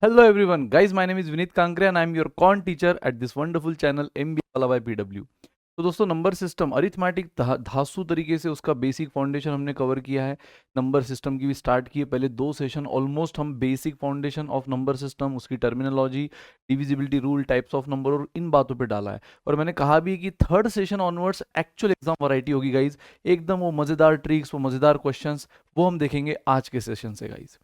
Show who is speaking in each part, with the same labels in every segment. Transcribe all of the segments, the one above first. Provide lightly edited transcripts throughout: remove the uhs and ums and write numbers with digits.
Speaker 1: Hello everyone, guys. My name is Vineet Kankre and I am your con teacher at this wonderful channel MBA वाला by PW. तो दोस्तों number system arithmetic धांसू तरीके से उसका basic foundation हमने cover किया है। नंबर सिस्टम की भी स्टार्ट की है। पहले 2 सेशन ऑलमोस्ट हम basic foundation of number system, उसकी terminology, divisibility rule, types of number और इन बातों पे डाला है। और मैंने कहा भी है कि third session onwards actual exam variety होगी गाइज। एकदम वो मज़ेदार ट्रिक्स, वो मज़ेदार क्वेश्चंस वो हम देखेंगे आज के सेशन से गाइज।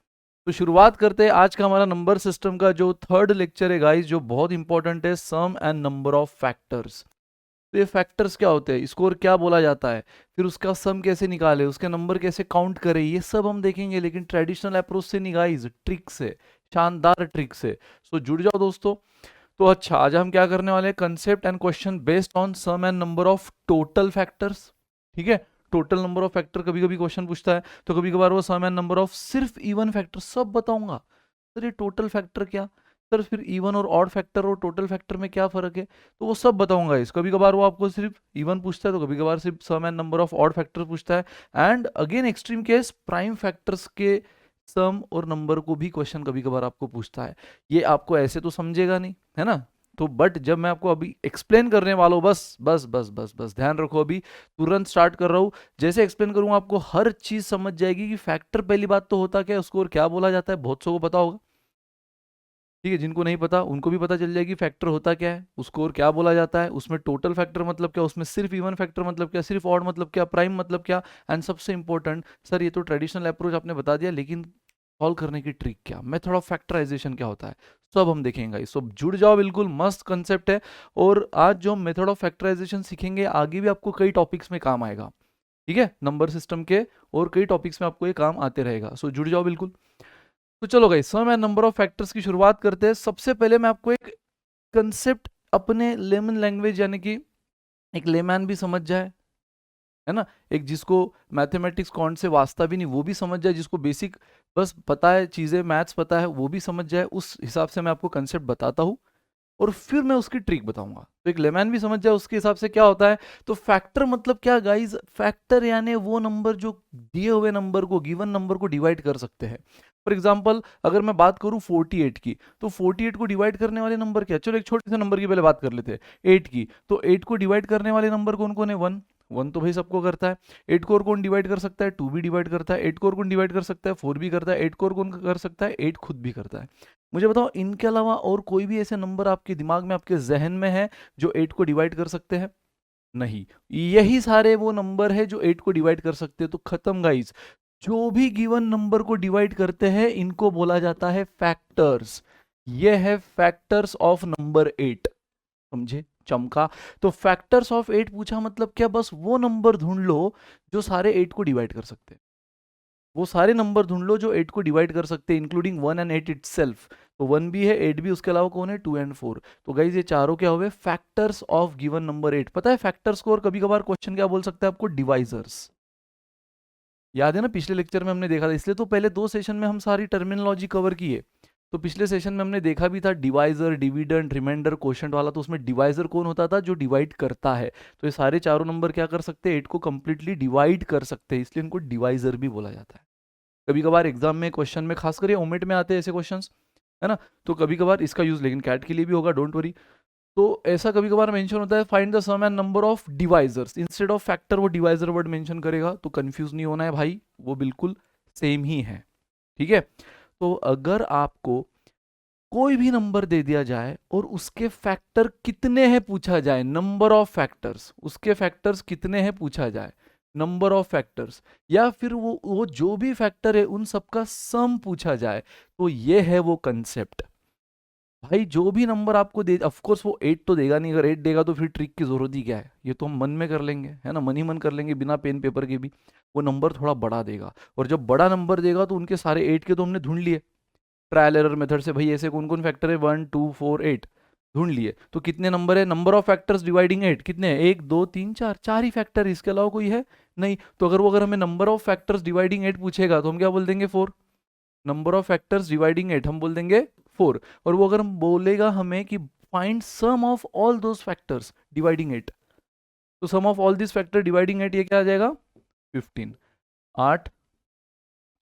Speaker 1: तो शुरुआत करते हैं आज का हमारा नंबर सिस्टम का जो थर्ड लेक्चर है गाइस, जो बहुत इंपॉर्टेंट है, सम एंड नंबर ऑफ फैक्टर्स। तो ये फैक्टर्स क्या होते हैं, स्कोर क्या बोला जाता है, फिर उसका सम कैसे निकाले, उसके नंबर कैसे काउंट करें, ये सब हम देखेंगे, लेकिन ट्रेडिशनल अप्रोच से नहीं गाइस, ट्रिक से, शानदार ट्रिक से। सो जुड़ जाओ दोस्तों। तो अच्छा, आज हम क्या करने वाले हैं, concept and question based on sum and number of total factors. ठीक है, टोटल नंबर ऑफ फैक्टर कभी कभी क्वेश्चन पूछता है, तो कभी कभार वो सम एंड नंबर ऑफ सिर्फ इवन फैक्टर, सब बताऊंगा। सर ये टोटल फैक्टर क्या, सर फिर इवन और ऑड फैक्टर और टोटल फैक्टर में क्या फर्क है, तो वो सब बताऊंगा इस। कभी कभार वो आपको सिर्फ इवन पूछता है, तो कभी कभार सिर्फ sum and number of odd factor पूछता है। And again extreme case prime factors के सम और नंबर को भी क्वेश्चन कभी कभार आपको पूछता है। ये आपको ऐसे तो समझेगा नहीं, है ना। तो बट जब मैं आपको अभी एक्सप्लेन करने वाला हूँ, बस बस बस बस बस ध्यान रखो, अभी तुरंत स्टार्ट कर रहा हूँ। जैसे एक्सप्लेन करूंगा आपको हर चीज समझ जाएगी कि फैक्टर पहली बात तो होता क्या है, उसको और क्या बोला जाता है, बहुत सौ को पता होगा। ठीक है, जिनको नहीं पता उनको भी पता चल जाएगी फैक्टर होता क्या है, उसको और क्या बोला जाता है, उसमें टोटल फैक्टर मतलब क्या, उसमें सिर्फ इवन फैक्टर मतलब क्या, सिर्फ ऑड मतलब क्या, प्राइम मतलब क्या। एंड सबसे इंपॉर्टेंट, सर ये तो ट्रेडिशनल अप्रोच आपने बता दिया, लेकिन सॉल्व करने की ट्रिक क्या, मेथड ऑफ फैक्टराइजेशन क्या होता है, सब हम देखेंगे। इस सब जुड़ जाओ, बिल्कुल मस्त कंसेप्ट है। और आज जो हम मेथड ऑफ फैक्टराइजेशन सीखेंगे, आगे भी आपको कई टॉपिक्स में काम आएगा। ठीक है, नंबर सिस्टम के और कई टॉपिक्स में आपको ये काम आते रहेगा। सो जुड़ जाओ बिल्कुल। तो चलो guys, sum and number of factors की शुरुआत करते हैं। सबसे पहले मैं आपको एक कंसेप्ट अपने लेमन लैंग्वेज, यानी कि एक लेमैन भी समझ जाए, है ना, एक जिसको मैथमेटिक्स कौन से वास्ता भी नहीं वो भी समझ जाए, जिसको बेसिक बस पता है, चीज़ें मैथ्स पता है वो भी समझ जाए, उस हिसाब से मैं आपको कंसेप्ट बताता हूँ। और फिर मैं उसकी ट्रिक बताऊंगा, तो एक लेमैन भी समझ जाए उसके हिसाब से क्या होता है। तो फैक्टर मतलब क्या गाइज, फैक्टर यानी वो नंबर जो दिए हुए नंबर को, गिवन नंबर को डिवाइड कर सकते हैं। फॉर एग्जाम्पल अगर मैं बात करूं 48 की, तो 48 को डिवाइड करने वाले नंबर क्या, चलो एक छोटे से नंबर की पहले बात कर लेते हैं, 8 की। तो 8 को डिवाइड करने वाले नंबर कौन कौन है, 1। 1 तो भाई सबको करता है। 8 को और कौन डिवाइड कर सकता है, 2 भी डिवाइड करता है। 8 को और कौन डिवाइड कर सकता है, 4 भी करता है। 8 को और कौन कर सकता है, 8 खुद भी करता है। मुझे बताओ, इनके अलावा और कोई भी ऐसे नंबर आपके दिमाग में, आपके जहन में है जो 8 को डिवाइड कर सकते हैं? नहीं, यही सारे वो नंबर है जो 8 को डिवाइड कर सकते हैं। तो खत्म गाइस, जो भी गिवन नंबर को डिवाइड करते हैं इनको बोला जाता है फैक्टर्स। ये है फैक्टर्स ऑफ नंबर 8, समझे, चमका। तो फैक्टर्स ऑफ 8 पूछा मतलब क्या, बस वो नंबर ढूंढ लो जो सारे 8 को डिवाइड कर सकते हैं। वो सारे नंबर ढूंढ लो जो 8 को डिवाइड कर सकते हैं, इंक्लूडिंग 1 एंड 8 इटसेल्फ। तो 1 भी है, 8 भी, उसके अलावा कौन है, 2 एंड 4। तो गाइज ये चारों क्या हुए, फैक्टर्स ऑफ गिवन नंबर 8। पता है फैक्टर्स को और कभी कभार क्वेश्चन क्या बोल सकता है आपको, डिवाइजर्स। याद है ना, पिछले लेक्चर में हमने देखा था, इसलिए तो पहले 2 सेशन में हम सारी टर्मिनोलॉजी कवर किए। तो पिछले सेशन में हमने देखा भी था डिवाइजर, डिविडेंड, रिमाइंडर, क्वोशंट वाला। तो उसमें डिवाइजर कौन होता था, जो डिवाइड करता है। तो ये सारे चारों नंबर क्या कर सकते हैं, 8 को कंप्लीटली डिवाइड कर सकते हैं, इसलिए इनको डिवाइजर भी बोला जाता है। कभी कभार एग्जाम में, क्वेश्चन में, खास करके ओमिट में आते हैं ऐसे क्वेश्चंस, है ना। तो कभी कभार इसका यूज, लेकिन कैट के लिए भी होगा, डोंट वरी। तो ऐसा कभी कभार मेंशन होता है, find the sum and number of divisors, instead of factor वो डिवाइजर वर्ड मेंशन करेगा। तो कंफ्यूज नहीं होना है भाई, वो बिल्कुल सेम ही है। ठीक है, तो अगर आपको कोई भी नंबर दे दिया जाए और उसके फैक्टर कितने हैं पूछा जाए, नंबर ऑफ फैक्टर्स, उसके फैक्टर्स कितने हैं पूछा जाए, नंबर ऑफ फैक्टर्स, या फिर वो जो भी फैक्टर है उन सबका सम पूछा जाए, तो ये है वो कंसेप्ट। भाई जो भी नंबर आपको दे, ऑफ कोर्स वो 8 तो देगा नहीं, अगर 8 देगा तो फिर ट्रिक की जरूरत ही क्या है, ये तो हम मन में कर लेंगे, है ना, मन ही मन कर लेंगे बिना पेन पेपर के भी। वो नंबर थोड़ा बड़ा देगा, और जब बड़ा नंबर देगा तो उनके सारे 8 के तो हमने ढूंढ लिए ट्रायल एरर मेथड से, भाई ऐसे कौन कौन फैक्टर है, 1 2 4 8 ढूंढ लिए। तो कितने नंबर है, नंबर ऑफ फैक्टर्स डिवाइडिंग 8 कितने हैं, 1 2 3 4, चार ही फैक्टर, इसके अलावा कोई है नहीं। तो अगर हमें नंबर ऑफ फैक्टर्स डिवाइडिंग 8 पूछेगा तो हम क्या बोल देंगे, 4। नंबर ऑफ फैक्टर्स डिवाइडिंग 8 हम बोल देंगे 4। और वो अगर हम बोलेगा हमें कि find sum of all those factors dividing 8, तो sum of all this factor dividing 8 ये क्या आ जाएगा, 15। 8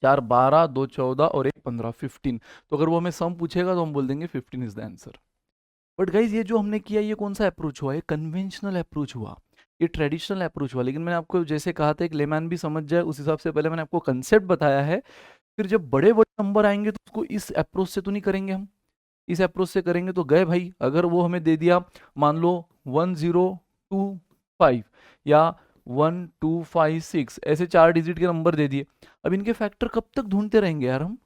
Speaker 1: 4 12, 2 14 और 1 15 15। तो अगर वो हमें सम पूछेगा तो हम बोल देंगे 15 is the answer. But guys ये जो हमने किया ये कौन सा अप्रोच हुआ? ये कन्वेंशनल अप्रोच हुआ, ये ट्रेडिशनल अप्रोच हुआ। लेकिन मैंने आपको जैसे कहा था एक लेमैन भी समझ जाए उस हिसाब से पहले मैंने आपको कंसेप्ट बताया है। फिर जब बड़े बड़े नंबर आएंगे तो उसको इस अप्रोच से तो नहीं करेंगे हम, इस अप्रोच से करेंगे तो गए भाई। अगर वो हमें दे दिया मान लो 1025 या 1256 ऐसे 4 डिजिट के नंबर दे दिए, अब इनके फैक्टर कब तक ढूंढते रहेंगे यार हम?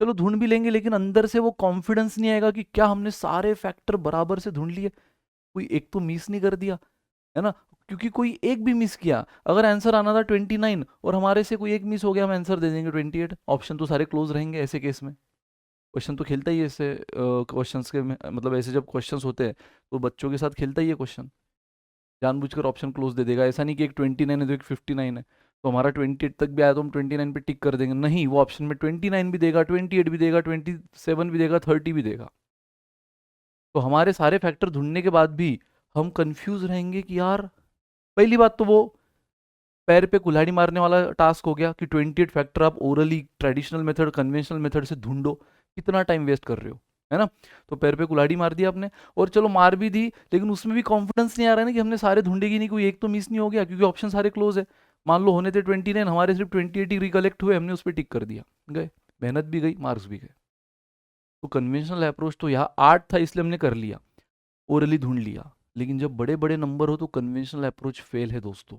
Speaker 1: चलो ढूंढ भी लेंगे लेकिन अंदर से वो कॉन्फिडेंस नहीं आएगा कि क्या हमने सारे फैक्टर बराबर से ढूंढ लिए, कोई एक तो मिस नहीं कर दिया, है ना? क्योंकि कोई एक भी मिस किया, अगर आंसर आना था 29 और हमारे से कोई एक मिस हो गया हम आंसर दे देंगे 28। ऑप्शन तो सारे क्लोज रहेंगे ऐसे केस में। क्वेश्चन तो खेलता ही है ऐसे क्वेश्चंस के में, मतलब ऐसे जब क्वेश्चंस होते हैं तो बच्चों के साथ खेलता ही है क्वेश्चन, जानबूझकर ऑप्शन क्लोज दे देगा। ऐसा नहीं कि एक 29 है तो एक 59 है, तो हमारा 28 तक भी आया तो हम 29 पे टिक कर देंगे, नहीं, वो ऑप्शन में 29 भी देगा, 28 भी देगा, 27 भी देगा, 30 भी देगा। तो हमारे सारे फैक्टर ढूंढने के बाद भी हम कंफ्यूज रहेंगे कि यार, पहली बात तो वो पैर पे कुल्हाड़ी मारने वाला टास्क हो गया कि 28 फैक्टर आप orally traditional method conventional method से ढूंढो, कितना टाइम वेस्ट कर रहे हो, है ना? तो पैर पे कुल्हाड़ी मार दी आपने, और चलो मार भी दी लेकिन उसमें भी कॉन्फिडेंस नहीं आ रहा है ना कि हमने सारे ढूंढेगी नहीं, कोई एक तो मिस नहीं हो गया, क्योंकि ऑप्शन सारे क्लोज है। मान लो होने थे 29, हमारे सिर्फ 28 ही रिकलेक्ट हुए, हमने उस पर टिक कर दिया, गए, मेहनत भी गई, मार्क्स भी गए। तो कन्वेंशनल अप्रोच तो यहाँ 8 था इसलिए हमने कर लिया, ओरली ढूंढ लिया। लेकिन जब बड़े बड़े नंबर हो तो कन्वेंशनल अप्रोच फेल है दोस्तों।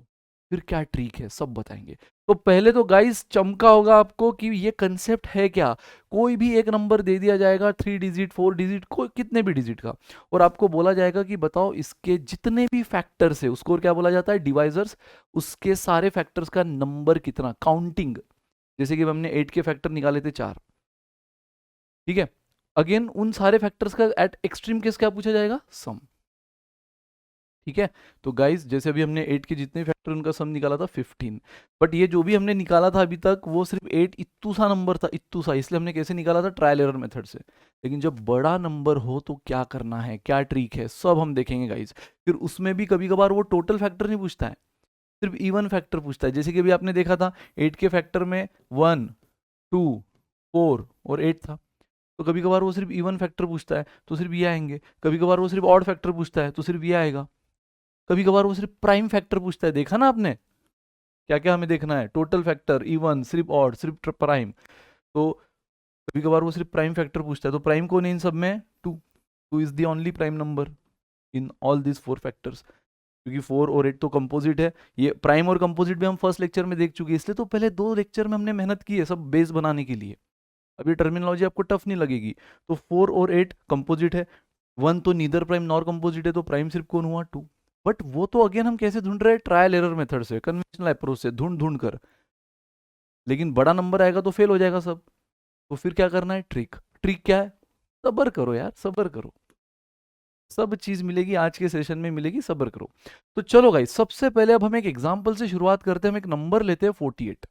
Speaker 1: फिर क्या ट्रिक है सब बताएंगे। तो पहले तो गाइस चमका होगा आपको कि ये कंसेप्ट है क्या। कोई भी एक नंबर दे दिया जाएगा 3 डिजिट 4 डिजिट कोई कितने भी डिजिट का, और आपको बोला जाएगा कि बताओ इसके जितने भी फैक्टर्स है उसको क्या बोला जाता है, डिवाइजर्स, उसके सारे फैक्टर्स का नंबर कितना, काउंटिंग। जैसे कि हमने 8 के फैक्टर निकाले थे 4, ठीक है, अगेन उन सारे फैक्टर्स का एट एक्सट्रीम केस क्या पूछा जाएगा, सम। ठीक है, तो गाइस जैसे अभी हमने 8 के जितने फैक्टर उनका सम निकाला था 15, बट ये जो भी हमने निकाला था अभी तक वो सिर्फ 8 इत्तू सा नंबर था, इत्तू सा, इसलिए हमने कैसे निकाला था, ट्रायल एरर मेथड से। लेकिन जब बड़ा नंबर हो तो क्या करना है, क्या ट्रिक है, सब हम देखेंगे गाइस। फिर उसमें भी कभी कभार वो टोटल फैक्टर नहीं पूछता है, सिर्फ इवन फैक्टर पूछता है। जैसे कि अभी आपने देखा था 8 के फैक्टर में 1 2 4 और 8 था, तो कभी कभार वो सिर्फ इवन फैक्टर पूछता है तो सिर्फ ये आएंगे, कभी कभार वो सिर्फ ऑड फैक्टर पूछता है तो सिर्फ ये आएगा, कभी कभार वो सिर्फ प्राइम फैक्टर पूछता है। देखा ना आपने क्या क्या हमें देखना है, टोटल फैक्टर, इवन, सिर्फ ऑड, सिर्फ प्राइम। तो कभी कभार वो सिर्फ प्राइम फैक्टर पूछता है, तो प्राइम कौन है इन सब में, 2, 2 is the only prime number in all this 4 factors, क्योंकि 4 और 8 तो कंपोजिट है। ये प्राइम और कंपोजिट भी हम फर्स्ट लेक्चर में देख चुके हैं, इसलिए तो पहले 2 लेक्चर में हमने मेहनत की है सब बेस बनाने के लिए। अभी टर्मिनोलॉजी आपको टफ नहीं लगेगी। तो 4 और 8 कंपोजिट है, 1 तो नीदर प्राइम नॉर कंपोजिट है, तो प्राइम सिर्फ कौन हुआ, 2। बट वो तो अगेन हम कैसे ढूंढ रहे हैं, ट्रायल एरर मेथड से, कन्वेंशनल अप्रोच से ढूंढ ढूंढ कर। लेकिन बड़ा नंबर आएगा तो फेल हो जाएगा सब, तो फिर क्या करना है, ट्रिक। ट्रिक क्या है, सब्र करो यार, सब्र करो, सब चीज मिलेगी आज के सेशन में मिलेगी, सब्र करो। तो चलो गाइस सबसे पहले अब हम एक एग्जांपल से शुरुआत करते हैं। हम एक नंबर लेते हैं 48,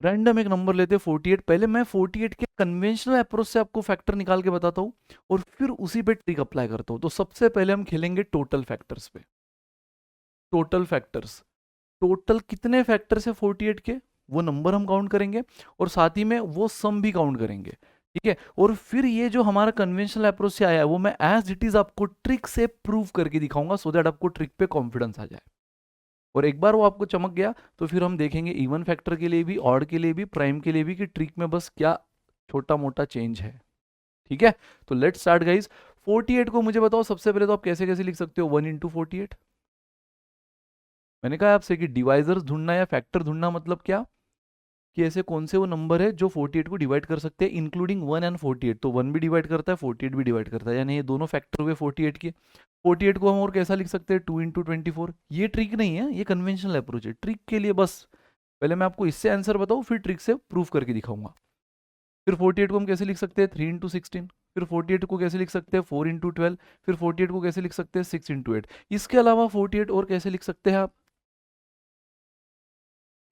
Speaker 1: रैंडम एक नंबर लेते हैं 48। पहले मैं 48 के कन्वेंशनल अप्रोच से आपको फैक्टर निकाल के बताता हूँ और फिर उसी पे ट्रिक अप्लाई करता हूँ। तो सबसे पहले हम खेलेंगे टोटल फैक्टर्स पे। टोटल फैक्टर्स, टोटल कितने फैक्टर्स है 48 के वो नंबर हम काउंट करेंगे और साथ ही में वो सम भी काउंट करेंगे, ठीक है। और फिर ये जो हमारा कन्वेंशनल अप्रोच से आया है वो मैं एज इट इज आपको ट्रिक से प्रूव करके दिखाऊंगा, सो दैट आपको ट्रिक पे कॉन्फिडेंस आ जाए। और एक बार वो आपको चमक गया तो फिर हम देखेंगे इवन फैक्टर के लिए भी, ऑड के लिए भी, प्राइम के लिए भी, कि ट्रिक में बस क्या छोटा मोटा चेंज है, ठीक है। तो लेट्स स्टार्ट गाइस। 48 को मुझे बताओ सबसे पहले तो आप कैसे कैसे लिख सकते हो, 1 इंटू 48। मैंने कहा आपसे कि डिवाइजर्स ढूंढना या फैक्टर ढूंढना मतलब क्या, कि ऐसे कौन से वो नंबर है जो 48 को डिवाइड कर सकते हैं इंक्लूडिंग 1 एंड 48। तो 1 भी डिवाइड करता है, 48 भी डिवाइड करता है, यानी ये दोनों फैक्टर हुए 48 के। 48 को हम और कैसा लिख सकते हैं, 2 इंटू 24। ये ट्रिक नहीं है, ये कन्वेंशनल अप्रोच है। ट्रिक के लिए बस पहले मैं आपको इससे आंसर बताऊँ फिर ट्रिक से प्रूव करके दिखाऊंगा। फिर 48 को हम कैसे लिख सकते हैं, 3 इंटू 16। फिर 48 को कैसे लिख सकते हैं, 4 इंटू 12। फिर 48 को कैसे लिख सकते हैं, 6 इंटू 8। इसके अलावा 48 और कैसे लिख सकते हैं आप,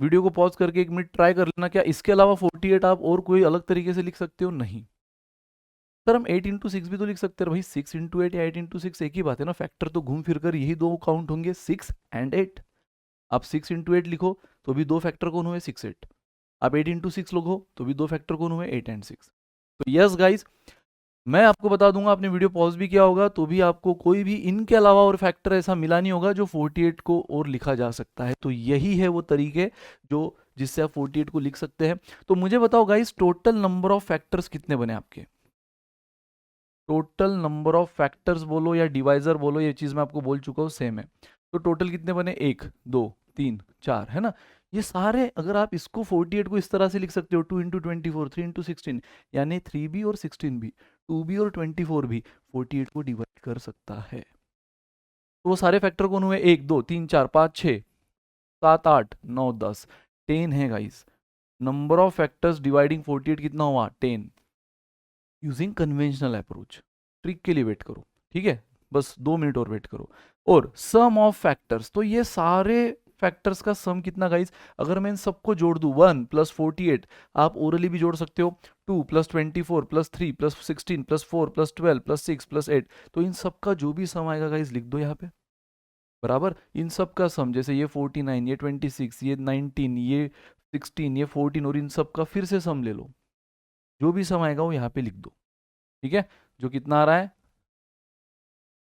Speaker 1: वीडियो को पॉज करके 1 मिनट ट्राई कर लेना, क्या इसके अलावा 48 आप और कोई अलग तरीके से लिख सकते हो, नहीं। सर हम 8 इंटू 6 भी तो लिख सकते हैं भाई, 6 इंटू 8 या 8 इंटू 6 एक ही बात है ना, फैक्टर तो घूम फिर कर यही दो काउंट होंगे, 6 एंड 8। आप 6 इंटू 8 लिखो तो भी दो फैक्टर कौन हुए, 6 8। आप 8 इंटू 6 लोग हो तो भी 2 फैक्टर कौन हुए, 8 एंड 6। तो यस गाइज, मैं आपको बता दूंगा, आपने वीडियो पॉज भी किया होगा तो भी आपको कोई भी इनके अलावा और फैक्टर ऐसा मिला नहीं होगा जो 48 को और लिखा जा सकता है। तो यही है वो तरीके जो जिससे आप 48 को लिख सकते हैं। तो मुझे बताओ guys, total number of factors कितने बने आपके? टोटल नंबर ऑफ फैक्टर्स बोलो या डिवाइजर बोलो, ये चीज मैं आपको बोल चुका हूँ, सेम है। तो टोटल कितने बने, 1 2 3 4, है ना? ये सारे, अगर आप इसको 48 को इस तरह से लिख सकते हो, 2 इंटू 24, 3 इंटू 16, यानी 3 भी और 16 भी, 2 भी और 24 भी 48 को डिवाइड कर सकता है। तो वो सारे फैक्टर कौन हुए, 1 2 3 4 5 6 7 8 9 10, 10 है guys. Number of factors dividing 48 कितना हुआ, 10, यूजिंग कन्वेंशनल अप्रोच। ट्रिक के लिए वेट करो, ठीक है, बस 2 मिनट और वेट करो। और सम ऑफ फैक्टर्स, तो ये सारे फैक्टर्स का सम कितना गाइस, अगर मैं इन सबको जोड़ दूं, 1 प्लस 48, आप ओरली भी जोड़ सकते हो, 2 plus 24 plus 3 plus 16 plus 4 plus 12 plus 6 plus 8, तो इन सब का जो भी सम आएगा गाइस लिख दो यहाँ पे, बराबर। इन सब का सम, जैसे ये 49, ये 26, ये 19, ये 16, ये 14, और इन सब का फिर से सम ले लो, जो भी सम आएगा वो यहाँ पे लिख दो, ठीक है। जो कितना आ रहा है,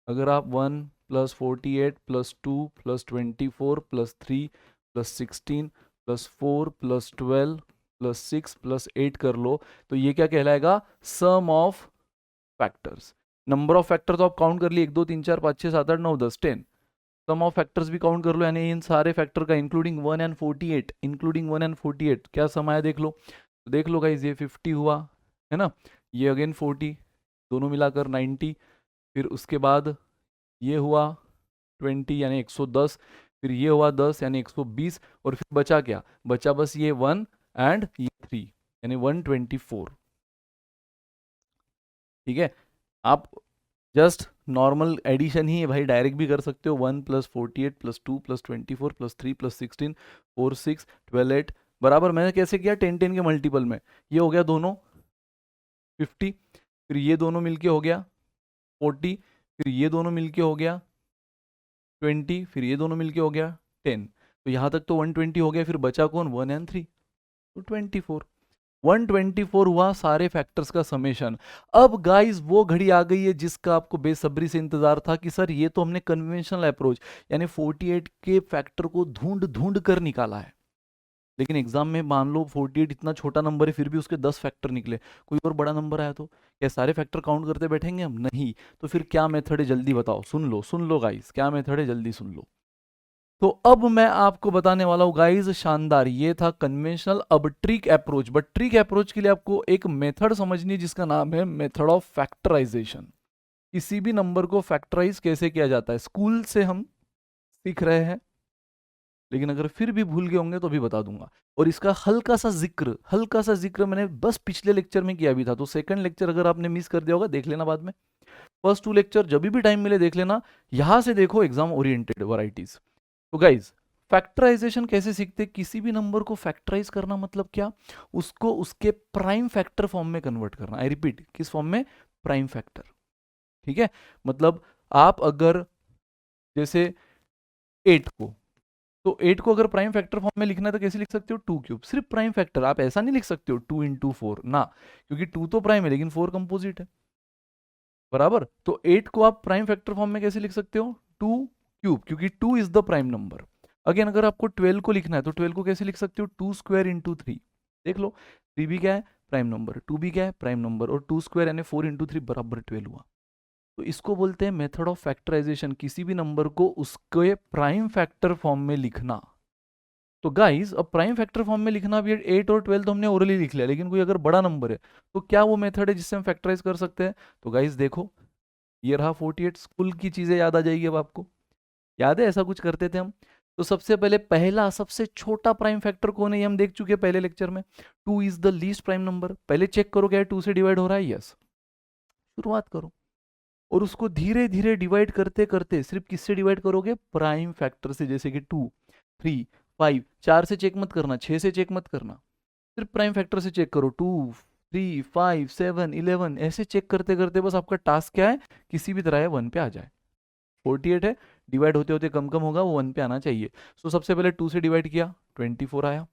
Speaker 1: अगर आप 1 plus 48 plus 2 plus 24 plus 3 plus 16 plus 4 plus 12 plus 6 plus 8 कर लो, तो ये क्या कहलाएगा, sum of factors. Number of factor तो आप काउंट कर लिए, 1 2 3 4 5 6 7 8 9 10 10। सम ऑफ फैक्टर्स भी काउंट कर लो, यानी इन सारे फैक्टर का इंक्लूडिंग 1 एंड 48, इंक्लूडिंग 1 एंड 48 क्या सम आया देख लो। तो देख लो गाइस, ये 50 हुआ, है ना, ये अगेन 40, दोनों मिलाकर 90, फिर उसके बाद ये हुआ 20 यानी 110, फिर ये हुआ 10 यानी 120, और फिर बचा क्या, बचा बस ये 1 एंड ये 3 यानी 124, ठीक है। आप जस्ट नॉर्मल एडिशन ही है भाई, डायरेक्ट भी कर सकते हो, 1 plus 48 plus 2 plus 24 plus 3 plus 16 4 6 12 8, बराबर। मैंने कैसे किया, 10 10 के मल्टीपल में, ये हो गया दोनों 50, फिर ये दोनों मिलके हो गया 40, फिर ये दोनों मिलके हो गया 20, फिर ये दोनों मिलके हो गया 10। तो यहाँ तक तो 120 हो गया, फिर बचा कौन, 1 एंड 3, तो 24, 124 हुआ सारे फैक्टर्स का समेशन। अब गाइस वो घड़ी आ गई है जिसका आपको बेसब्री से इंतजार था कि सर ये तो हमने कन्वेंशनल अप्रोच यानी 48 के फैक्टर को ढूंढ ढूंढ कर निकाला है, लेकिन एग्जाम में मान लो 48 इतना छोटा नंबर है, फिर भी उसके 10 फैक्टर निकले, कोई और बड़ा नंबर आया तो क्या सारे फैक्टर काउंट करते बैठेंगे हम, नहीं। तो फिर क्या मेथड है, जल्दी बताओ, सुन लो गाइस, क्या मेथड है, जल्दी सुन लो। तो अब मैं आपको बताने वाला हूं गाइस, शानदार, ये था कन्वेंशनल। अब trick approach, but trick approach के लिए आपको एक मेथड समझनी है जिसका नाम है मेथड ऑफ फैक्टराइजेशन। किसी भी नंबर को फैक्टराइज कैसे किया जाता है, स्कूल से हम सीख रहे हैं, लेकिन अगर फिर भी भूल गए होंगे तो भी बता दूंगा। और इसका हल्का सा जिक्र मैंने बस पिछले लेक्चर में किया भी था, तो सेकंड लेक्चर अगर आपने मिस कर दिया होगा देख लेना बाद में, फर्स्ट 2 लेक्चर जब भी टाइम मिले देख लेना, यहां से देखो एग्जाम ओरिएंटेड वैरायटीज। तो गाइज, फैक्टराइजेशन कैसे सीखते, किसी भी नंबर को फैक्टराइज करना मतलब क्या, उसको उसके प्राइम फैक्टर फॉर्म में कन्वर्ट करना। आई रिपीट, किस फॉर्म में, प्राइम फैक्टर, ठीक है। मतलब आप अगर जैसे 8 को, तो 8 को अगर प्राइम फैक्टर फॉर्म में लिखना है तो कैसे लिख सकते हो, 2 क्यूब, सिर्फ प्राइम फैक्टर, आप ऐसा नहीं लिख सकते हो 2 इंटू 4 ना, क्योंकि 2 तो प्राइम है लेकिन 4 कंपोजिट है, बराबर। तो 8 को आप प्राइम फैक्टर फॉर्म में कैसे लिख सकते हो, 2 क्यूब, क्योंकि 2 is the prime number. Again अगर आपको 12 को लिखना है तो 12 को कैसे लिख सकते हो, 2 स्क्वायर इंटू 3, देख लो 3 भी क्या है, प्राइम नंबर, 2 भी क्या है, प्राइम नंबर, और 2 स्क्वायर यानी 4 इंटू 3 बराबर 12 हुआ। तो इसको बोलते हैं मेथड ऑफ फैक्टराइजेशन, किसी भी नंबर को उसके प्राइम फैक्टर फॉर्म में लिखना। तो गाइस, अब प्राइम फैक्टर फॉर्म में लिखना भी, 8 और 12 तो हमने ओरली लिख लिया, लेकिन कोई अगर बड़ा नंबर है तो क्या वो मेथड है जिससे हम फैक्टराइज कर सकते हैं। तो गाइस देखो, ये रहा 48, स्कूल की चीजें याद आ जाएगी अब आपको, याद है ऐसा कुछ करते थे हम। तो सबसे पहले पहला सबसे छोटा प्राइम फैक्टर कौन है, ये हम देख चुके हैं पहले लेक्चर में, 2 is the least prime number. पहले चेक करो क्या 2 से डिवाइड हो रहा है, यस, शुरुआत करो, और उसको धीरे धीरे डिवाइड करते करते सिर्फ किससे डिवाइड करोगे, प्राइम फैक्टर से, जैसे कि 2 3 5, 4 से चेक मत करना, 6 से चेक मत करना, सिर्फ प्राइम फैक्टर से चेक करो, 2 3 5 7 11, ऐसे चेक करते करते बस आपका टास्क क्या है, किसी भी तरह 1 पे आ जाए। 48 है, डिवाइड होते होते कम कम होगा, वो 1 पे आना चाहिए। सो सबसे पहले 2 से डिवाइड किया, 24 आया,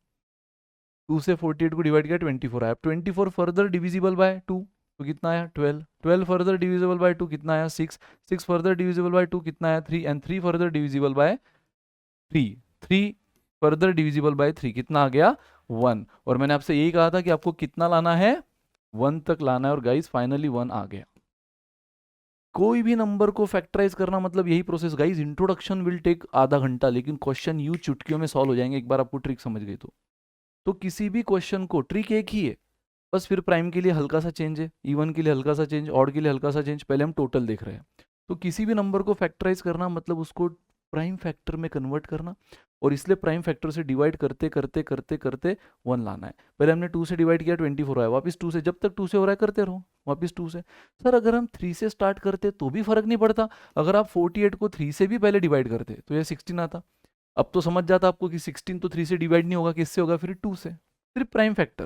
Speaker 1: 2 से 48 को डिवाइड किया 24 आया। 24 फर्दर डिविजिबल बाय 2 तो कितना आया 12। 12 फर्दर डिविजिबल बाय 2 कितना आया 6। 6 फर्दर डिविजिबल बाय 2 कितना आया 3 and 3 further divisible by 3। 3 further divisible by 3 कितना आ गया 1। और मैंने आपसे यही कहा था कि आपको कितना लाना है 1 तक लाना है, और गाइस फाइनली 1 आ गया। कोई भी नंबर को फैक्टराइज करना मतलब यही process guys. Introduction will take आधा घंटा, लेकिन क्वेश्चन यूं चुटकियों में सॉल्व हो जाएंगे एक बार आपको ट्रिक समझ गई तो किसी भी क्वेश्चन को ट्रिक एक ही है, बस फिर प्राइम के लिए हल्का सा चेंज है, इवन के लिए हल्का सा चेंज, ऑड के लिए हल्का सा चेंज। पहले हम टोटल देख रहे हैं। तो किसी भी नंबर को फैक्टराइज करना मतलब उसको प्राइम फैक्टर में कन्वर्ट करना, और इसलिए प्राइम फैक्टर से डिवाइड करते करते करते करते 1 लाना है। पहले हमने 2 से डिवाइड किया 24 आया, वापस 2 से, जब तक 2 से हो रहा है करते रहो, वापस 2 से। सर अगर हम 3 से स्टार्ट करते तो भी फर्क नहीं पड़ता, अगर आप 48 को 3 से भी पहले डिवाइड करते तो ये 16 आता। अब तो समझ जाता आपको कि 16 तो 3 से डिवाइड नहीं होगा, किससे होगा फिर 2 से, सिर्फ प्राइम फैक्टर।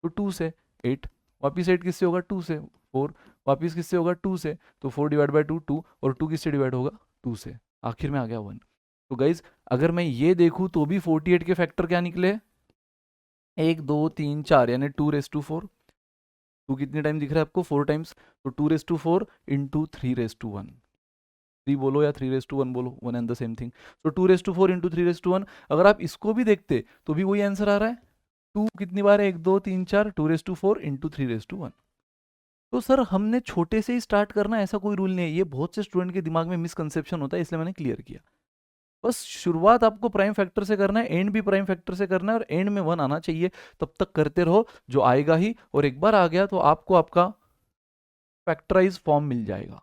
Speaker 1: तो 2 से 8, वापिस 8 किससे होगा 2 से, 4 वापिस किससे होगा 2 से, तो 4 डिवाइड बाय 2 2, और 2 किससे डिवाइड होगा 2 से, आखिर में आ गया 1। तो गाइज अगर मैं ये देखूं तो भी 48 के फैक्टर क्या निकले 1 2 3 4, यानी 2⁴। 2 कितने टाइम दिख रहा है आपको 4 टाइम्स, तो 2⁴ इंटू 3⁴ 3 बोलो या 3⁴ बोलो, 1 एंड द सेम थिंग। तो 2⁴ इंटू 3⁴, अगर आप इसको भी देखते तो भी वही आंसर आ रहा है। 2 कितनी बार है 1 2 3 4, 2⁴ इंटू 3⁴। तो सर हमने छोटे से ही स्टार्ट करना, ऐसा कोई रूल नहीं है। ये बहुत से स्टूडेंट के दिमाग में मिसकंसेप्शन होता है, इसलिए मैंने क्लियर किया। बस शुरुआत आपको प्राइम फैक्टर से करना है, एंड भी प्राइम फैक्टर से करना है, और एंड में 1 आना चाहिए। तब तक करते रहो, जो आएगा ही, और एक बार आ गया तो आपको आपका फैक्टराइज फॉर्म मिल जाएगा।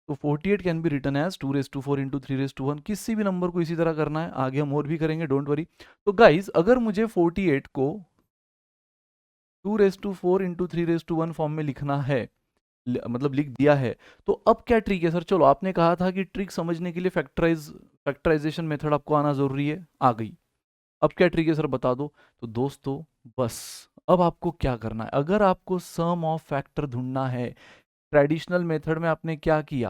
Speaker 1: तो 48 can be written as 2⁴ into 3⁴। किसी भी नंबर को इसी तरह करना है, आगे हम और भी करेंगे, डोंट वरी। तो गाइज अगर मुझे 48 को 2⁴ इंटू 3⁴ फॉर्म में लिखना है, मतलब लिख दिया है, तो अब क्या ट्रिक है सर? चलो आपने कहा था कि ट्रिक समझने के लिए फैक्टराइजेशन मेथड आपको आना जरूरी है, आ गई। अब क्या ट्रिक है सर बता दो। तो दोस्तों बस अब आपको क्या करना है, अगर आपको सम ऑफ फैक्टर ढूंढना है, ट्रेडिशनल मेथड में आपने क्या किया,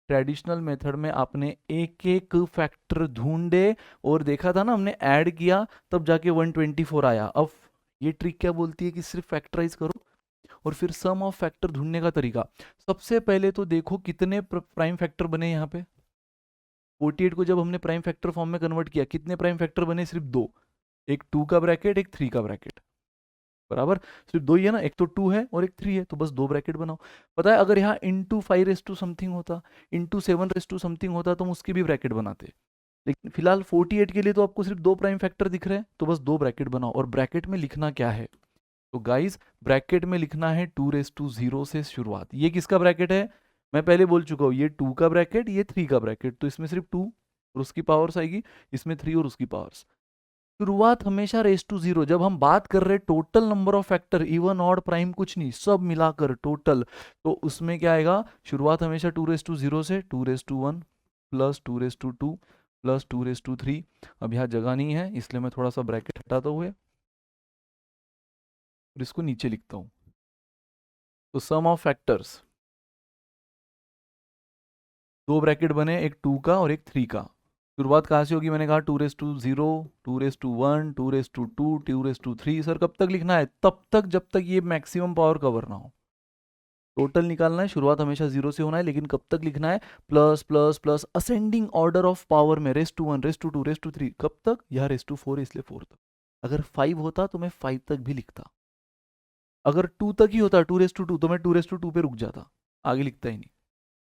Speaker 1: ट्रेडिशनल मेथड में आपने एक एक फैक्टर ढूंढे और देखा था ना, हमने ऐड किया तब जाके 124 आया। अब ये ट्रिक क्या बोलती है कि सिर्फ फैक्टराइज करो, और फिर सम ऑफ फैक्टर ढूंढने का तरीका। सबसे पहले तो देखो कितने प्राइम फैक्टर बने यहाँ पे। 48 को जब हमने प्राइम फैक्टर फॉर्म में कन्वर्ट किया, कितने प्राइम फैक्टर बने? सिर्फ 2, एक 2 का ब्रैकेट, एक 3 का ब्रैकेट, बराबर। सिर्फ 2 ही है ना, एक तो 2 है और एक 3 है, तो बस 2 ब्रैकेट बनाओ। पता है अगर यहाँ इंटू 5 समथिंग होता, इंटू 7 समथिंग होता, तो हम उसकी भी ब्रैकेट बनाते। लेकिन फिलहाल 48 के लिए तो आपको सिर्फ 2 प्राइम फैक्टर दिख रहे हैं, तो बस 2 ब्रैकेट बनाओ। और ब्रैकेट में लिखना क्या है? तो गाइस ब्रैकेट में लिखना है 2⁻0 से शुरुआत। ये किसका ब्रैकेट है? मैं पहले बोल चुका हूँ, ये 2 का ब्रैकेट, ये 3 का ब्रैकेट, तो इसमें सिर्फ 2 और उसकी पावर्स आएगी, इसमें 3 और उसकी पावर्स। शुरुआत हमेशा ⁻0। जब हम बात कर रहे हैं total number of factor, even odd prime कुछ नहीं, सब मिलाकर टोटल, तो उसमें क्या आएगा? शुरुआत हमेशा 2⁻0 से, 2⁻1 प्लस 2⁻2 प्लस 2⁻3। अब यहाँ जगह नहीं है, इसलिए मैं थोड़ा सा ब्रैकेट हटाता हुए और इसको नीचे लिखता हूँ। तो सम ऑफ फैक्टर्स, 2 ब्रैकेट बने, एक 2 का और एक 3 का। शुरुआत कहाँ से होगी? मैंने कहा 2⁻0, 2⁻1, 2⁻2, 2⁻3। सर कब तक लिखना है? तब तक जब तक ये मैक्सिमम पावर कवर ना हो। टोटल निकालना है, शुरुआत हमेशा 0 से होना है, लेकिन कब तक लिखना है? Plus plus plus, ascending order of power में, ⁻1 ⁻2 ⁻3। कब तक? यहाँ ⁻4 इसलिए 4 तक। अगर 5 होता तो मैं 5 तक भी लिखता। अगर 2 तक ही होता, 2⁻2, तो मैं 2⁻2 पे रुक जाता, आगे लिखता ही नहीं।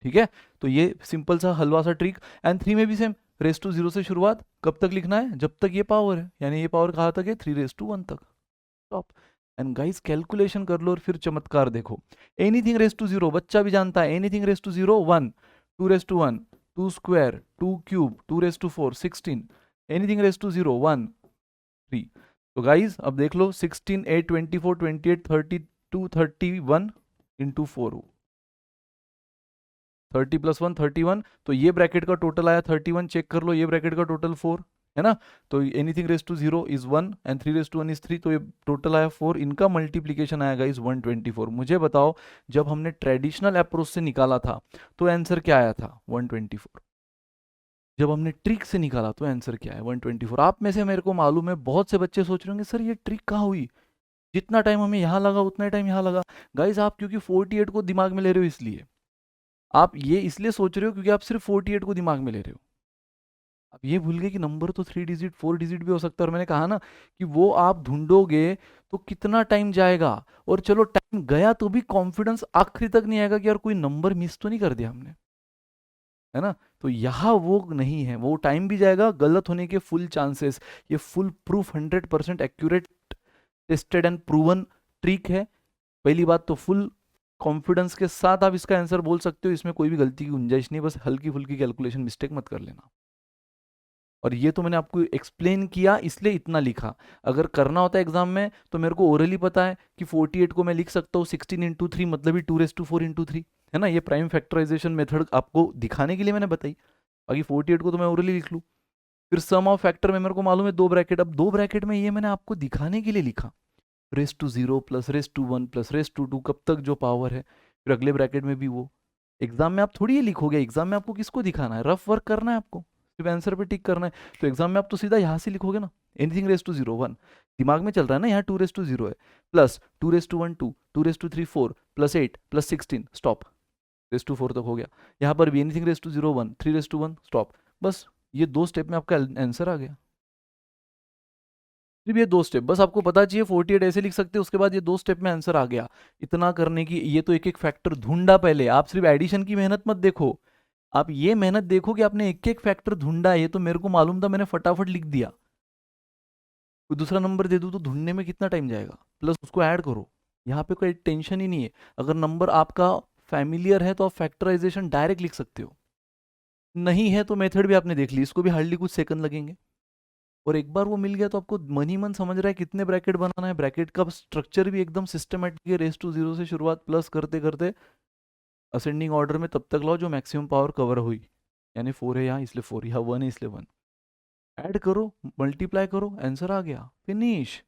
Speaker 1: ठीक है, तो ये सिंपल सा हलवा सा ट्रिक। एंड 3 में भी सेम, ⁻0 से शुरुआत, कब तक लिखना है? जब तक ये पावर है, यानी ये पावर कहाँ तक है? 3⁻1 तक। स्टॉप। एंड गाइस कैलकुलेशन कर लो और फिर चमत्कार देखो। एनीथिंग ⁻0 बच्चा भी जानता है, एनीथिंग ⁻0 1, 2⁻1, 2 स्क्वायर, 2 क्यूब, 2⁻4 16, एनीथिंग ⁻0 1 3। तो गाइस अब देख लो, 16 8 24 28 32 31 इंटू 4, 30 + 1 31। तो ये ब्रैकेट का टोटल आया 31, चेक कर लो, ये ब्रैकेट का टोटल 4 है ना। तो एनीथिंग ⁻0 इज 1 एंड 3⁻1 इज 3, तो ये टोटल आया 4, इनका मल्टीप्लीकेशन आया गाइस 124। मुझे बताओ जब हमने ट्रेडिशनल अप्रोच से निकाला था तो आंसर क्या आया था? 124। जब हमने ट्रिक से निकाला तो आंसर क्या है 124। आप में से मेरे को मालूम है बहुत से बच्चे सोच रहे होंगे सर ये ट्रिक कहाँ हुई, जितना टाइम हमें यहाँ लगा उतना टाइम यहाँ लगा। गाइज आप क्योंकि 48 को दिमाग में ले रहे हो इसलिए, आप ये इसलिए सोच रहे हो क्योंकि आप सिर्फ 48 को दिमाग में ले रहे हो। आप ये भूल गए कि नंबर तो 3 डिजिट 4 डिजिट भी हो सकता है, और मैंने कहा ना कि वो आप ढूंढोगे तो कितना टाइम जाएगा, और चलो टाइम गया तो भी कॉन्फिडेंस आखिरी तक नहीं आएगा कि यार कोई नंबर मिस तो नहीं कर दिया हमने, है ना। तो यहाँ वो नहीं है, वो टाइम भी जाएगा, गलत होने के फुल चांसेस। ये full proof 100% accurate tested and proven trick है। पहली बात तो फुल कॉन्फिडेंस के साथ आप इसका आंसर बोल सकते हो, इसमें कोई भी गलती की गुंजाइश नहीं, बस हल्की फुल्की कैलकुलेशन मिस्टेक मत कर लेना। और ये तो मैंने आपको एक्सप्लेन किया इसलिए इतना लिखा। अगर करना होता है एग्जाम में तो मेरे को ओरली पता है कि 48 को मैं लिख सकता हूँ 16 इंटू 3 मतलब ही 2⁴ इंटू 3, है ना। ये प्राइम फैक्टराइजेशन मेथड आपको दिखाने के लिए मैंने बताई, बाकी 48 को तो मैं ओरली लिख लूँ। फिर सम ऑफ फैक्टर में मेरे को मालूम है 2 ब्रैकेट, अब 2 ब्रैकेट में ये मैंने आपको दिखाने के लिए लिखा, raise to 0 plus raise to 1 plus raise to 2 कब तक जो पावर है। फिर अगले ब्रैकेट में भी वो। एग्जाम में आप थोड़ी ये लिखोगे, एग्जाम में आपको किसको दिखाना है, रफ वर्क करना है आपको, सिर्फ आंसर पे टिक करना है। तो एग्जाम में आप तो सीधा यहाँ से लिखोगे ना, एनीथिंग रेस टू 0 1, दिमाग में चल रहा है ना, यहाँ 2 रेस टू 0 है, plus 2 raise to 1 2, 2 raise to 3 4, plus 8 plus 16 stop, raise to 4 तक हो गया। यहाँ पर भी anything raise to 0 1, 3 raise to 1 stop. बस ये 2 स्टेप में आपका आंसर आ गया। सिर्फ ये 2 स्टेप बस आपको पता चाहिए, 48 ऐसे लिख सकते हैं, उसके बाद ये 2 स्टेप में आंसर आ गया। इतना करने की, ये तो एक एक फैक्टर ढूंढा पहले, आप सिर्फ एडिशन की मेहनत मत देखो, आप ये मेहनत देखो कि आपने एक एक फैक्टर ढूंढा। ये तो मेरे को मालूम था, मैंने फटाफट लिख दिया। कोई दूसरा नंबर दे दूँ तो ढूंढने में कितना टाइम जाएगा, प्लस उसको ऐड करो। यहाँ पे कोई टेंशन ही नहीं है। अगर नंबर आपका फैमिलियर है तो आप फैक्टराइजेशन डायरेक्ट लिख सकते हो, नहीं है तो मेथड भी आपने देख ली, इसको भी हार्डली कुछ सेकंड लगेंगे। और एक बार वो मिल गया तो आपको मन ही मन समझ रहा है कितने ब्रैकेट बनाना है, ब्रैकेट का स्ट्रक्चर भी एकदम सिस्टमेटिक है, रेस टू 0 से शुरुआत प्लस करते करते असेंडिंग ऑर्डर में तब तक लाओ जो मैक्सिमम पावर कवर हुई, यानी 4 है यहाँ इसलिए 4, यहाँ 1 है इसलिए 1, ऐड करो मल्टीप्लाई करो आंसर आ गया, फिनिश।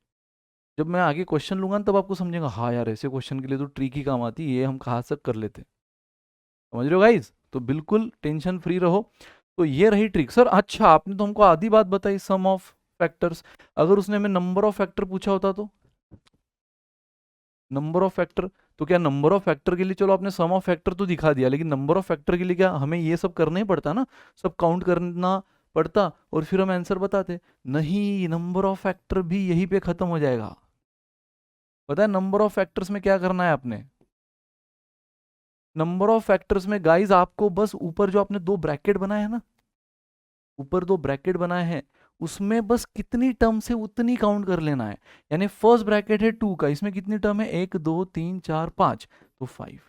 Speaker 1: जब मैं आगे क्वेश्चन लूंगा ना तब आपको समझेगा हाँ यार ऐसे क्वेश्चन के लिए तो ट्रिक ही काम आती है, ये हम कहाँ तक कर लेते, समझ रहे हो गाइज। तो बिल्कुल टेंशन फ्री रहो। तो ये रही ट्रिक। सर अच्छा आपने तो हमको आधी बात बताई, सम ऑफ फैक्टर्स, अगर उसने हमें नंबर ऑफ फैक्टर पूछा होता तो, नंबर ऑफ फैक्टर, तो क्या नंबर ऑफ फैक्टर के लिए चलो आपने सम ऑफ फैक्टर तो दिखा दिया, लेकिन नंबर ऑफ फैक्टर के लिए क्या हमें ये सब करना ही पड़ता ना, सब काउंट करना पड़ता और फिर हम आंसर बताते। नहीं, नंबर ऑफ फैक्टर भी यहीं पे खत्म हो जाएगा। पता है नंबर ऑफ फैक्टर्स में क्या करना है आपने, नंबर ऑफ फैक्टर्स में गाइज आपको बस ऊपर जो आपने 2 ब्रैकेट बनाए हैं ना, ऊपर 2 ब्रैकेट बनाए हैं, उसमें बस कितनी टर्म से उतनी काउंट कर लेना है। यानी फर्स्ट ब्रैकेट है 2 का, इसमें कितनी टर्म है 1 2 3 4 5, तो 5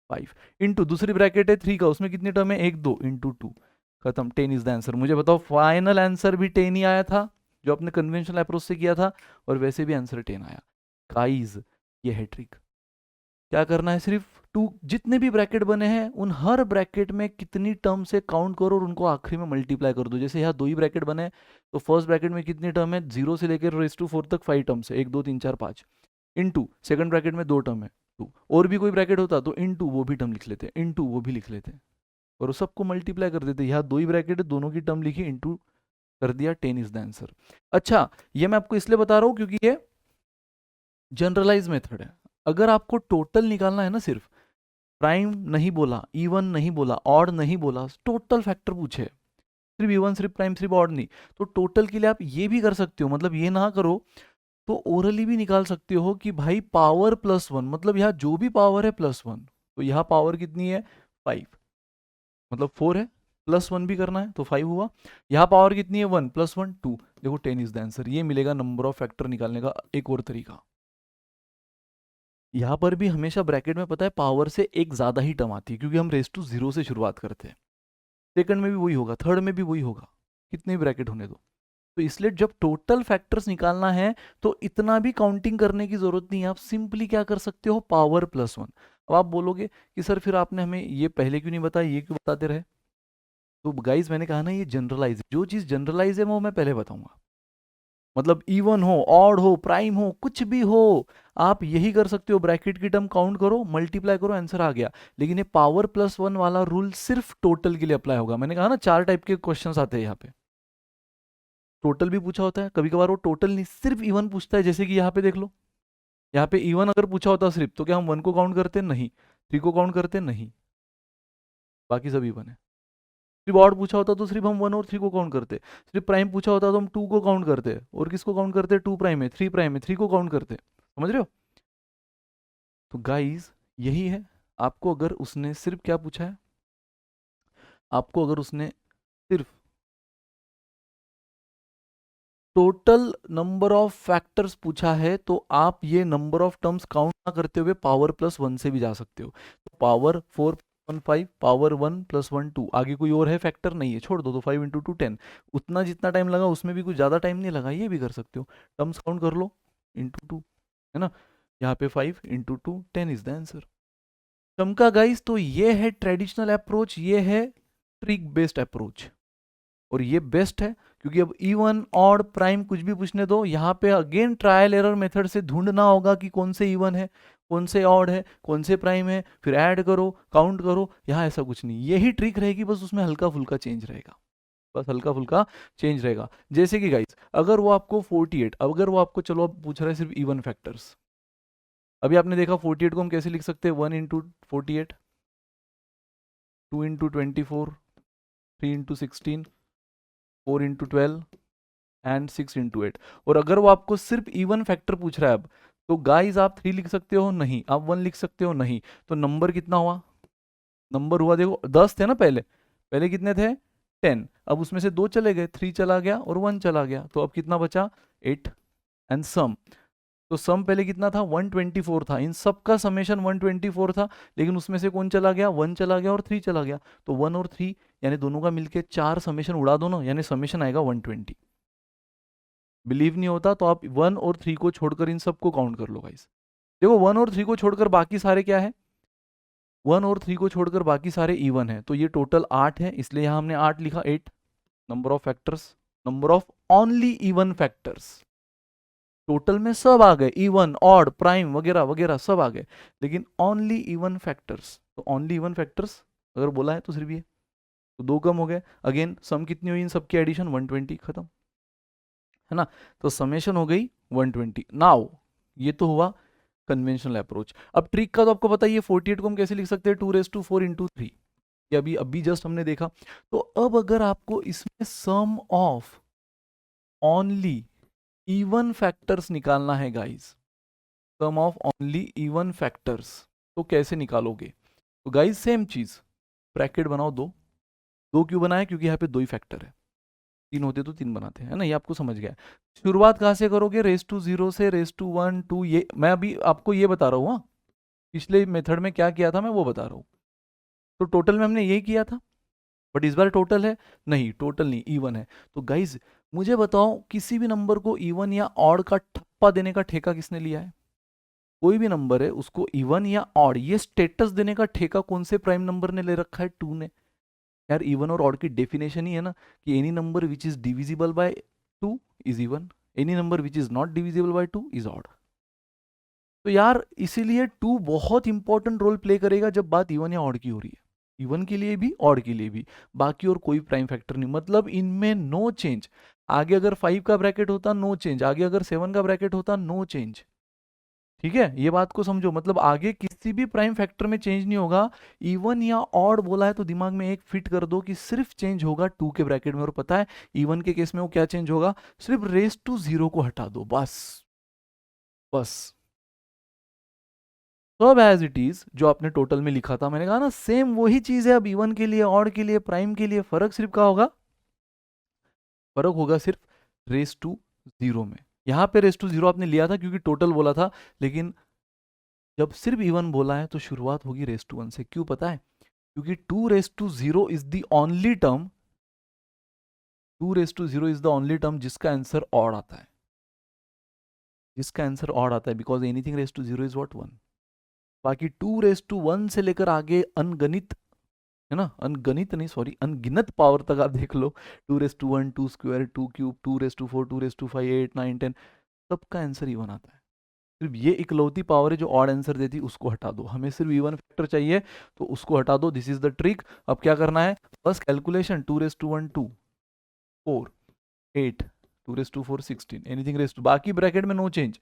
Speaker 1: 5 इंटू दूसरी ब्रैकेट है 3 का, उसमें कितनी टर्म है 1 2 इंटू 2, खत्म, 10 इज द आंसर। मुझे बताओ फाइनल आंसर भी 10 ही आया था जो आपने कन्वेंशनल अप्रोच से किया था, और वैसे भी आंसर 10 आया। गाइज ये है ट्रिक। क्या करना है, सिर्फ 2 जितने भी ब्रैकेट बने हैं उन हर ब्रैकेट में कितनी टर्म से काउंट करो और उनको आखिरी में मल्टीप्लाई कर दो। जैसे यहाँ 2 ही ब्रैकेट बने हैं तो फर्स्ट ब्रैकेट में कितनी टर्म है 0 से लेकर रेस टू 4 तक 5 टर्म्स है, 1 2 3 4 5, इनटू सेकंड ब्रैकेट में 2 टर्म है 2, और भी कोई ब्रैकेट होता तो इनटू वो भी टर्म लिख लेते, इनटू वो भी लिख लेते और उस सबको मल्टीप्लाई कर देते। यहाँ 2 ही ब्रैकेट है, दोनों की टर्म लिखी, इनटू कर दिया, 10 इज द आंसर। अच्छा ये मैं आपको इसलिए बता रहा हूँ क्योंकि ये जनरलाइज मेथड है। अगर आपको टोटल निकालना है ना, सिर्फ प्राइम नहीं बोला, इवन नहीं बोला, ऑड नहीं बोला, टोटल फैक्टर पूछे, सिर्फ इवन सिर्फ प्राइम सिर्फ ऑड नहीं, तो टोटल के लिए आप ये भी कर सकते हो, मतलब ये ना करो तो ओरली भी निकाल सकते हो कि भाई पावर +1, मतलब यहाँ जो भी पावर है +1, तो यहाँ पावर कितनी है 5, मतलब 4 है, +1 भी करना है तो 5 हुआ। यहाँ पावर कितनी है 1 +1 2, देखो 10 इज द आंसर। ये मिलेगा नंबर ऑफ फैक्टर निकालने का एक और तरीका। यहाँ पर भी हमेशा ब्रैकेट में पता है पावर से एक ज्यादा ही टर्म आती है क्योंकि हम रेस टू 0 से शुरुआत करते हैं, सेकंड में भी वही होगा, थर्ड में भी वही होगा, कितने ब्रैकेट होने दो। तो इसलिए जब टोटल फैक्टर्स निकालना है तो इतना भी काउंटिंग करने की जरूरत नहीं है, आप सिंपली क्या कर सकते हो पावर +1। अब आप बोलोगे कि सर फिर आपने हमें ये पहले क्यों नहीं बताया, ये क्यों बताते रहे। तो गाइज मैंने कहा ना ये जनरलाइज, जो चीज जनरलाइज है वो मैं पहले बताऊंगा। मतलब इवन हो, ऑड हो, प्राइम हो, कुछ भी हो, आप यही कर सकते हो, ब्रैकेट की टर्म काउंट करो, मल्टीप्लाई करो, आंसर आ गया। लेकिन ये पावर प्लस वन वाला रूल सिर्फ टोटल के लिए अप्लाई होगा। मैंने कहा ना 4 टाइप के क्वेश्चंस आते हैं यहाँ पे। टोटल भी पूछा होता है, कभी कभार वो टोटल नहीं सिर्फ इवन पूछता है, जैसे कि यहाँ पे देख लो, यहाँ पे इवन अगर पूछा होता सिर्फ, तो क्या हम 1 को काउंट करते? नहीं। 3 को काउंट करते? नहीं। बाकी सब इवन है। सिर्फ ऑड पूछा होता तो सिर्फ हम 1 और 3 को काउंट करते। सिर्फ प्राइम पूछा होता तो हम 2 को काउंट करते, और किसको काउंट करते? 2 प्राइम है, 3 प्राइम है, 3 को काउंट करते। समझ रहे हो? तो गाइस यही है। आपको अगर उसने सिर्फ क्या पूछा है, आपको अगर उसने सिर्फ टोटल नंबर ऑफ फैक्टर्स पूछा है, तो आप ये नंबर ऑफ टर्म्स काउंट ना करते हुए पावर प्लस वन से भी जा सकते हो। तो पावर 4 1 5, पावर 1 + 1 2, आगे कोई और है फैक्टर? नहीं है, छोड़ दो। तो 5 × 2 10, उतना जितना टाइम लगा उसमें भी कुछ ज़्यादा टाइम नहीं लगा, ये भी कर सकते हो। टर्म्स काउंट कर लो, × 2, है ना? यहाँ पे 5 × 2 10 इज द आंसर। चमका गाइस। तो ये है ट्रेडिशनल अप्रोच, ये है ट्रिक बेस्ड अप्रोच, और ये बेस्ट है, क्योंकि अब इवन ऑड प्राइम कुछ भी पूछने दो, यहाँ पे अगेन ट्रायल एरर मेथड से ढूंढना होगा कि कौन से इवन है, कौन से ऑड है, कौन से प्राइम है, फिर ऐड करो, काउंट करो। यहाँ ऐसा कुछ नहीं, यही ट्रिक रहेगी, बस उसमें हल्का फुल्का चेंज रहेगा, बस हल्का फुल्का चेंज रहेगा। जैसे कि गाइस, अगर वो आपको 48, अगर वो आपको, चलो अब पूछ रहा है सिर्फ इवन फैक्टर्स। अभी आपने देखा 48 को हम कैसे लिख सकते हैं? 1 × 48, 2 × 24, 3 × 16, 4 × 12 एंड 6 × 8। और अगर वो आपको सिर्फ इवन फैक्टर पूछ रहा है अब, तो गाइस आप 3 लिख सकते हो? नहीं। आप 1 लिख सकते हो? नहीं। तो नंबर कितना हुआ? नंबर हुआ देखो, 10 थे ना पहले, पहले कितने थे? 10। अब उसमें से 2 चले गए, 3 चला गया और 1 चला गया, तो अब कितना बचा? 8। एंड सम, तो सम पहले कितना था? 124 था, इन सब का समेशन 124 था, लेकिन उसमें से कौन चला गया? 1 चला गया और 3 चला गया, तो 1 और 3 यानी दोनों का मिलके 4 समेशन उड़ा दो ना, यानी समेशन आएगा 120। बिलीव नहीं होता तो आप 1 और 3 को छोड़कर इन सबको काउंट कर लो गाइस। देखो 1 और 3 को छोड़कर बाकी सारे क्या है? 1 और 3 को छोड़कर बाकी सारे इवन है, तो ये टोटल 8 है, इसलिए यहाँ हमने 8 लिखा। 8 number of factors, number of only even factors. Total में सब आ गए, इवन ऑड प्राइम वगैरह वगैरह सब आ गए, लेकिन ओनली इवन फैक्टर्स, तो ओनली इवन फैक्टर्स अगर बोला है तो सिर्फ ये, तो 2 कम हो गए। अगेन सम कितनी हुई इन सबकी? एडिशन 120, खत्म, है ना? तो समेशन हो गई 120। नाउ ये तो हुआ कन्वेंशनल अप्रोच। अब ट्रिक का तो आपको पता ही है, 48 को हम कैसे लिख सकते हैं? 2⁴ × 3, ये अभी अभी जस्ट हमने देखा। तो अब अगर आपको इसमें sum of only even factors निकालना है guys, sum of only even factors, तो कैसे निकालोगे? तो गाइस सेम चीज, ब्रैकेट बनाओ 2। 2 क्यों बनाए? क्योंकि यहाँ पे 2 ही फैक्टर है, 3 होते तो 3 बनाते हैं, है ना? ये आपको समझ गया है। शुरुआत कहाँ से करोगे? रेज़ टू 0 से, रेज़ टू 1 2, ये मैं अभी आपको ये बता रहा हूँ। हाँ, पिछले मेथड में क्या किया था मैं वो बता रहा हूँ। तो टोटल में हमने यही किया था, बट इस बार टोटल है नहीं, टोटल नहीं, इवन है। तो गाइज मुझे बताओ, किसी भी नंबर को इवन या ऑड का ठप्पा देने का ठेका किसने लिया है? कोई भी नंबर है उसको इवन या ऑड ये स्टेटस देने का ठेका कौन से प्राइम नंबर ने ले रखा है? 2 ने। यार इवन और ऑड की डेफिनेशन ही है ना कि any number which is divisible by 2 is even, any number which is not divisible by 2 is odd. तो यार इसीलिए 2 बहुत इंपॉर्टेंट रोल प्ले करेगा जब बात इवन या ऑड की हो रही है, इवन के लिए भी ऑड के लिए भी। बाकी और कोई प्राइम फैक्टर नहीं, मतलब इनमें नो चेंज। आगे अगर 5 का ब्रैकेट होता नो चेंज, आगे अगर 7 का ब्रैकेट होता नो चेंज। ठीक है, ये बात को समझो, मतलब आगे किसी भी प्राइम फैक्टर में चेंज नहीं होगा। इवन या ऑड बोला है तो दिमाग में एक फिट कर दो कि सिर्फ चेंज होगा 2 के ब्रैकेट में, और पता है इवन के केस में वो क्या चेंज होगा? सिर्फ रेज़ टू 0 को हटा दो, बस बस। सब एज इट इज जो आपने टोटल में लिखा था, मैंने कहा ना सेम वही चीज है। अब इवन के लिए, ऑड के लिए, प्राइम के लिए फर्क सिर्फ क्या होगा? फर्क होगा सिर्फ रेज़ टू 0 में। यहाँ पे रेज़ टू 0 आपने लिया था क्योंकि टोटल बोला था, लेकिन जब सिर्फ इवन बोला है तो शुरुआत होगी रेज़ टू 1 से। क्यों पता है? क्योंकि 2⁻0 is the only term, 2⁻0 is the only term जिसका आंसर ऑड आता है, जिसका आंसर ऑड आता है, because anything raise to 0 is what 1। बाकी 2⁻1 से लेकर आगे अनगणित है ना, अनगणित नहीं, सॉरी, अनगिनत पावर तक आप देख लो, 2^1, 2 स्क्वायर, 2 क्यूब, 2^4, 2^5, 8, 9, 10, सबका आंसर इवन आता है। सिर्फ ये इकलौती पावर है जो ऑड आंसर देती, उसको हटा दो, हमें सिर्फ इवन फैक्टर चाहिए तो उसको हटा दो, दिस इज द ट्रिक। अब क्या करना है, first calculation, 2^1 2, 4, 8, 2^4 16, anything raise to, बाकी ब्रैकेट में नो चेंज।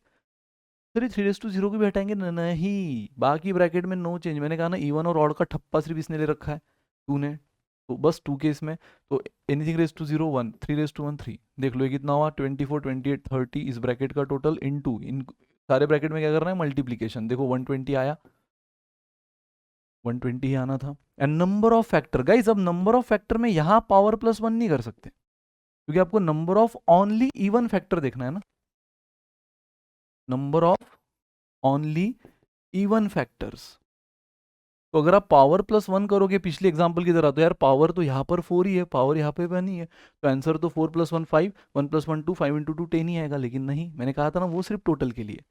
Speaker 1: सर 3^0 को भी हटाएंगे, नहीं, बाकी ब्रैकेट में नो चेंज, मैंने कहा ना इवन और ऑड का ठप्पा सिर्फ इसने ले रखा है, 2 ने, तो बस 2 के इसमें, तो एनीथिंग रेस टू 0 1, 3^1 3, देख लो ये कितना हुआ, 24 28 30, इस ब्रैकेट का टोटल इनटू इन सारे ब्रैकेट में क्या करना है, मल्टीप्लीकेशन, देखो 120 आया, 120 ही आना था। And number of factor, guys अब नंबर ऑफ फैक्टर में यहां पावर +1 नहीं कर सकते, क्योंकि आपको number of only even factor देखना है ना, number of only even factors. तो अगर आप पावर +1 करोगे पिछले एग्जांपल की तरह, तो यार पावर तो यहाँ पर 4 ही है, पावर यहाँ पे 1 ही है, तो आंसर तो 4 + 1 5, 1 + 1 2, 5 × 2 10 ही आएगा, लेकिन नहीं, मैंने कहा था ना वो सिर्फ टोटल के लिए।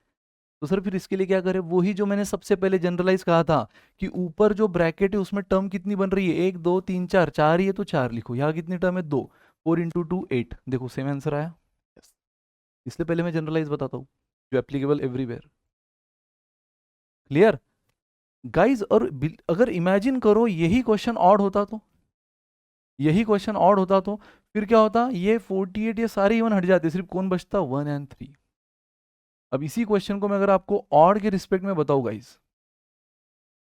Speaker 1: तो सर फिर इसके लिए क्या करें, वही जो मैंने सबसे पहले जनरलाइज कहा था कि ऊपर जो ब्रैकेट है उसमें टर्म कितनी बन रही है, 1 2 3 4, 4 ही है तो 4 लिखो, यहाँ कितनी टर्म है, 2, 4 × 2 8, देखो सेम आंसर आया। Yes. इसलिए पहले मैं जनरलाइज बताता हूँ जो एप्लीकेबल एवरीवेयर। क्लियर गाइज, और अगर इमेजिन करो यही क्वेश्चन ऑड होता तो, यही क्वेश्चन ऑड होता तो फिर क्या होता, ये 48 ये सारे इवन हट जाते, सिर्फ कौन बचता, 1 और 3। अब इसी क्वेश्चन को मैं अगर आपको ऑड के रिस्पेक्ट में बताऊं गाइज,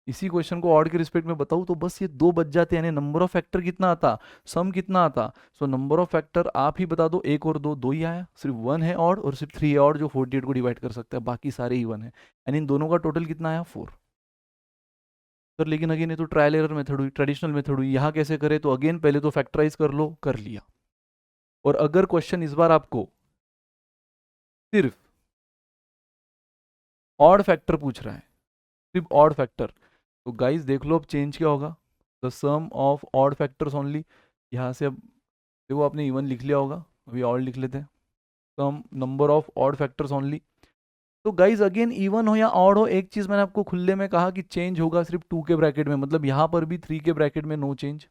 Speaker 1: इसी क्वेश्चन को ऑड के रिस्पेक्ट में बताऊं, तो बस ये 2 बच जाते हैं, यानी नंबर ऑफ फैक्टर कितना आता, सम कितना आता, सो नंबर ऑफ फैक्टर आप ही बता दो, 1 और 2 2 ही आया, सिर्फ 1 है ऑड और सिर्फ 3 है ऑड जो 48 को डिवाइड कर सकता है, बाकी सारे इवन है, यानी इन दोनों का टोटल कितना आया, 4। सर लेकिन अगेन ये तो ट्रायल एरर मेथड हुई, ट्रेडिशनल मेथड हुई, यहाँ कैसे करें, तो अगेन पहले तो फैक्टराइज कर लो, कर लिया। और अगर क्वेश्चन इस बार आपको सिर्फ ऑड फैक्टर पूछ रहा है, सिर्फ ऑड फैक्टर, तो गाइस देख लो अब चेंज क्या होगा, the sum of odd factors only, यहाँ से अब देखो आपने इवन लिख लिया होगा, अभी ऑड लिख लेते हैं, sum number of odd factors only. तो गाइज अगेन इवन हो या ऑड हो, एक चीज मैंने आपको खुले में कहा कि चेंज होगा सिर्फ 2 के ब्रैकेट में, मतलब यहाँ पर भी 3 के ब्रैकेट में नो चेंज,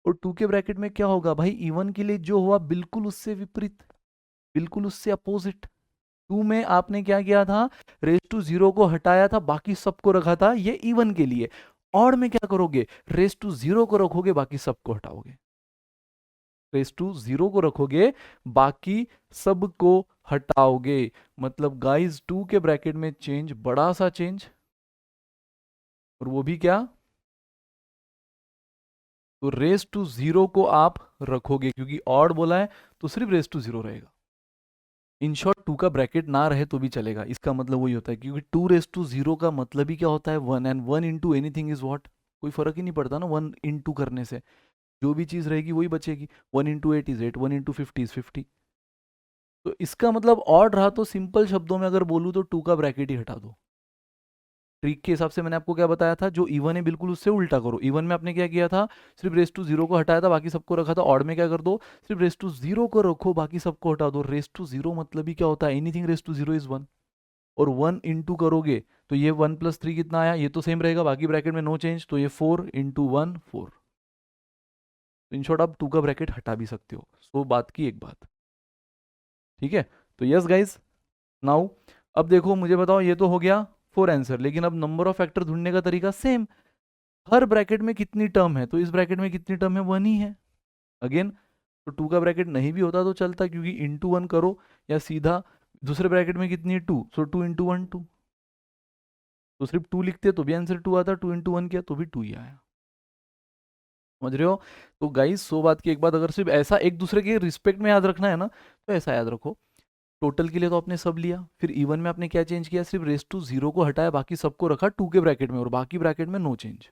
Speaker 1: और 2 के ब्रैकेट में क्या होगा भाई, इवन के लिए जो हुआ बिल्कुल उससे विपरीत, बिल्कुल उससे अपोजिट। 2 में आपने क्या किया था, रेस टू 0 को हटाया था, बाकी सबको रखा था, ये इवन के लिए। ऑड में क्या करोगे, रेस टू 0 को रखोगे, बाकी सबको हटाओगे, रेस टू 0 को रखोगे, बाकी सबको हटाओगे, मतलब गाइस 2 के ब्रैकेट में चेंज, बड़ा सा चेंज, और वो भी क्या, तो रेस टू 0 को आप रखोगे, क्योंकि ऑड बोला है तो सिर्फ रेस टू 0 रहेगा। इन शॉर्ट 2 का ब्रैकेट ना रहे तो भी चलेगा, इसका मतलब वही होता है, क्योंकि 2 रेस टू 0 का मतलब ही क्या होता है, 1, and 1 into anything is what, कोई फर्क ही नहीं पड़ता ना, 1 इंटू करने से जो भी चीज रहेगी वही बचेगी, 1 इंटू 8 इज 8, 1 इंटू 50 इज 50। तो इसका मतलब ऑड रहा तो सिंपल शब्दों में अगर बोलूँ तो 2 का ब्रैकेट ही हटा दो। ट्रिक के हिसाब से मैंने आपको क्या बताया था, जो इवन है बिल्कुल उससे उल्टा करो, इवन में आपने क्या किया था, सिर्फ रेस टू 0 को हटाया था, बाकी सबको रखा था, ऑड में क्या कर दो, सिर्फ रेस टू 0 को रखो, बाकी सबको हटा दो, रेस टू 0 मतलब ही क्या होता है, एनीथिंग रेस टू 0 इज 1, और 1 इंटू करोगे तो ये 1 + 3 कितना आया, ये तो सेम रहेगा, बाकी ब्रैकेट में नो चेंज, तो ये 4 इंटू 1 4। तो इन शॉर्ट आप 2 का ब्रैकेट हटा भी सकते हो, सो बात की एक बात, ठीक है। तो यस गाइज, नाउ अब देखो मुझे बताओ, ये तो हो गया 4 आंसर, लेकिन अब नंबर ऑफ फैक्टर ढूंढने का तरीका सेम, हर ब्रैकेट में कितनी टर्म है, तो इस ब्रैकेट में कितनी टर्म है, 1 ही है। अगेन तो 2 का ब्रैकेट नहीं भी होता तो चलता, क्योंकि इंटू 1 करो, या सीधा दूसरे ब्रैकेट में कितनी है 2, सो 2 इंटू 1 2, तो सिर्फ 2 लिखते तो भी आंसर 2 आता, 2 इंटू 1 किया तो भी 2 ही आया, समझ रहे हो। तो गाइस सो बात की एक बात, अगर सिर्फ ऐसा एक दूसरे के रिस्पेक्ट में याद रखना है ना, तो ऐसा याद रखो, टोटल के लिए तो आपने सब लिया, फिर इवन में आपने क्या चेंज किया, सिर्फ रेस टू 0 को हटाया, बाकी सबको रखा 2 के ब्रैकेट में, और बाकी ब्रैकेट में नो चेंज।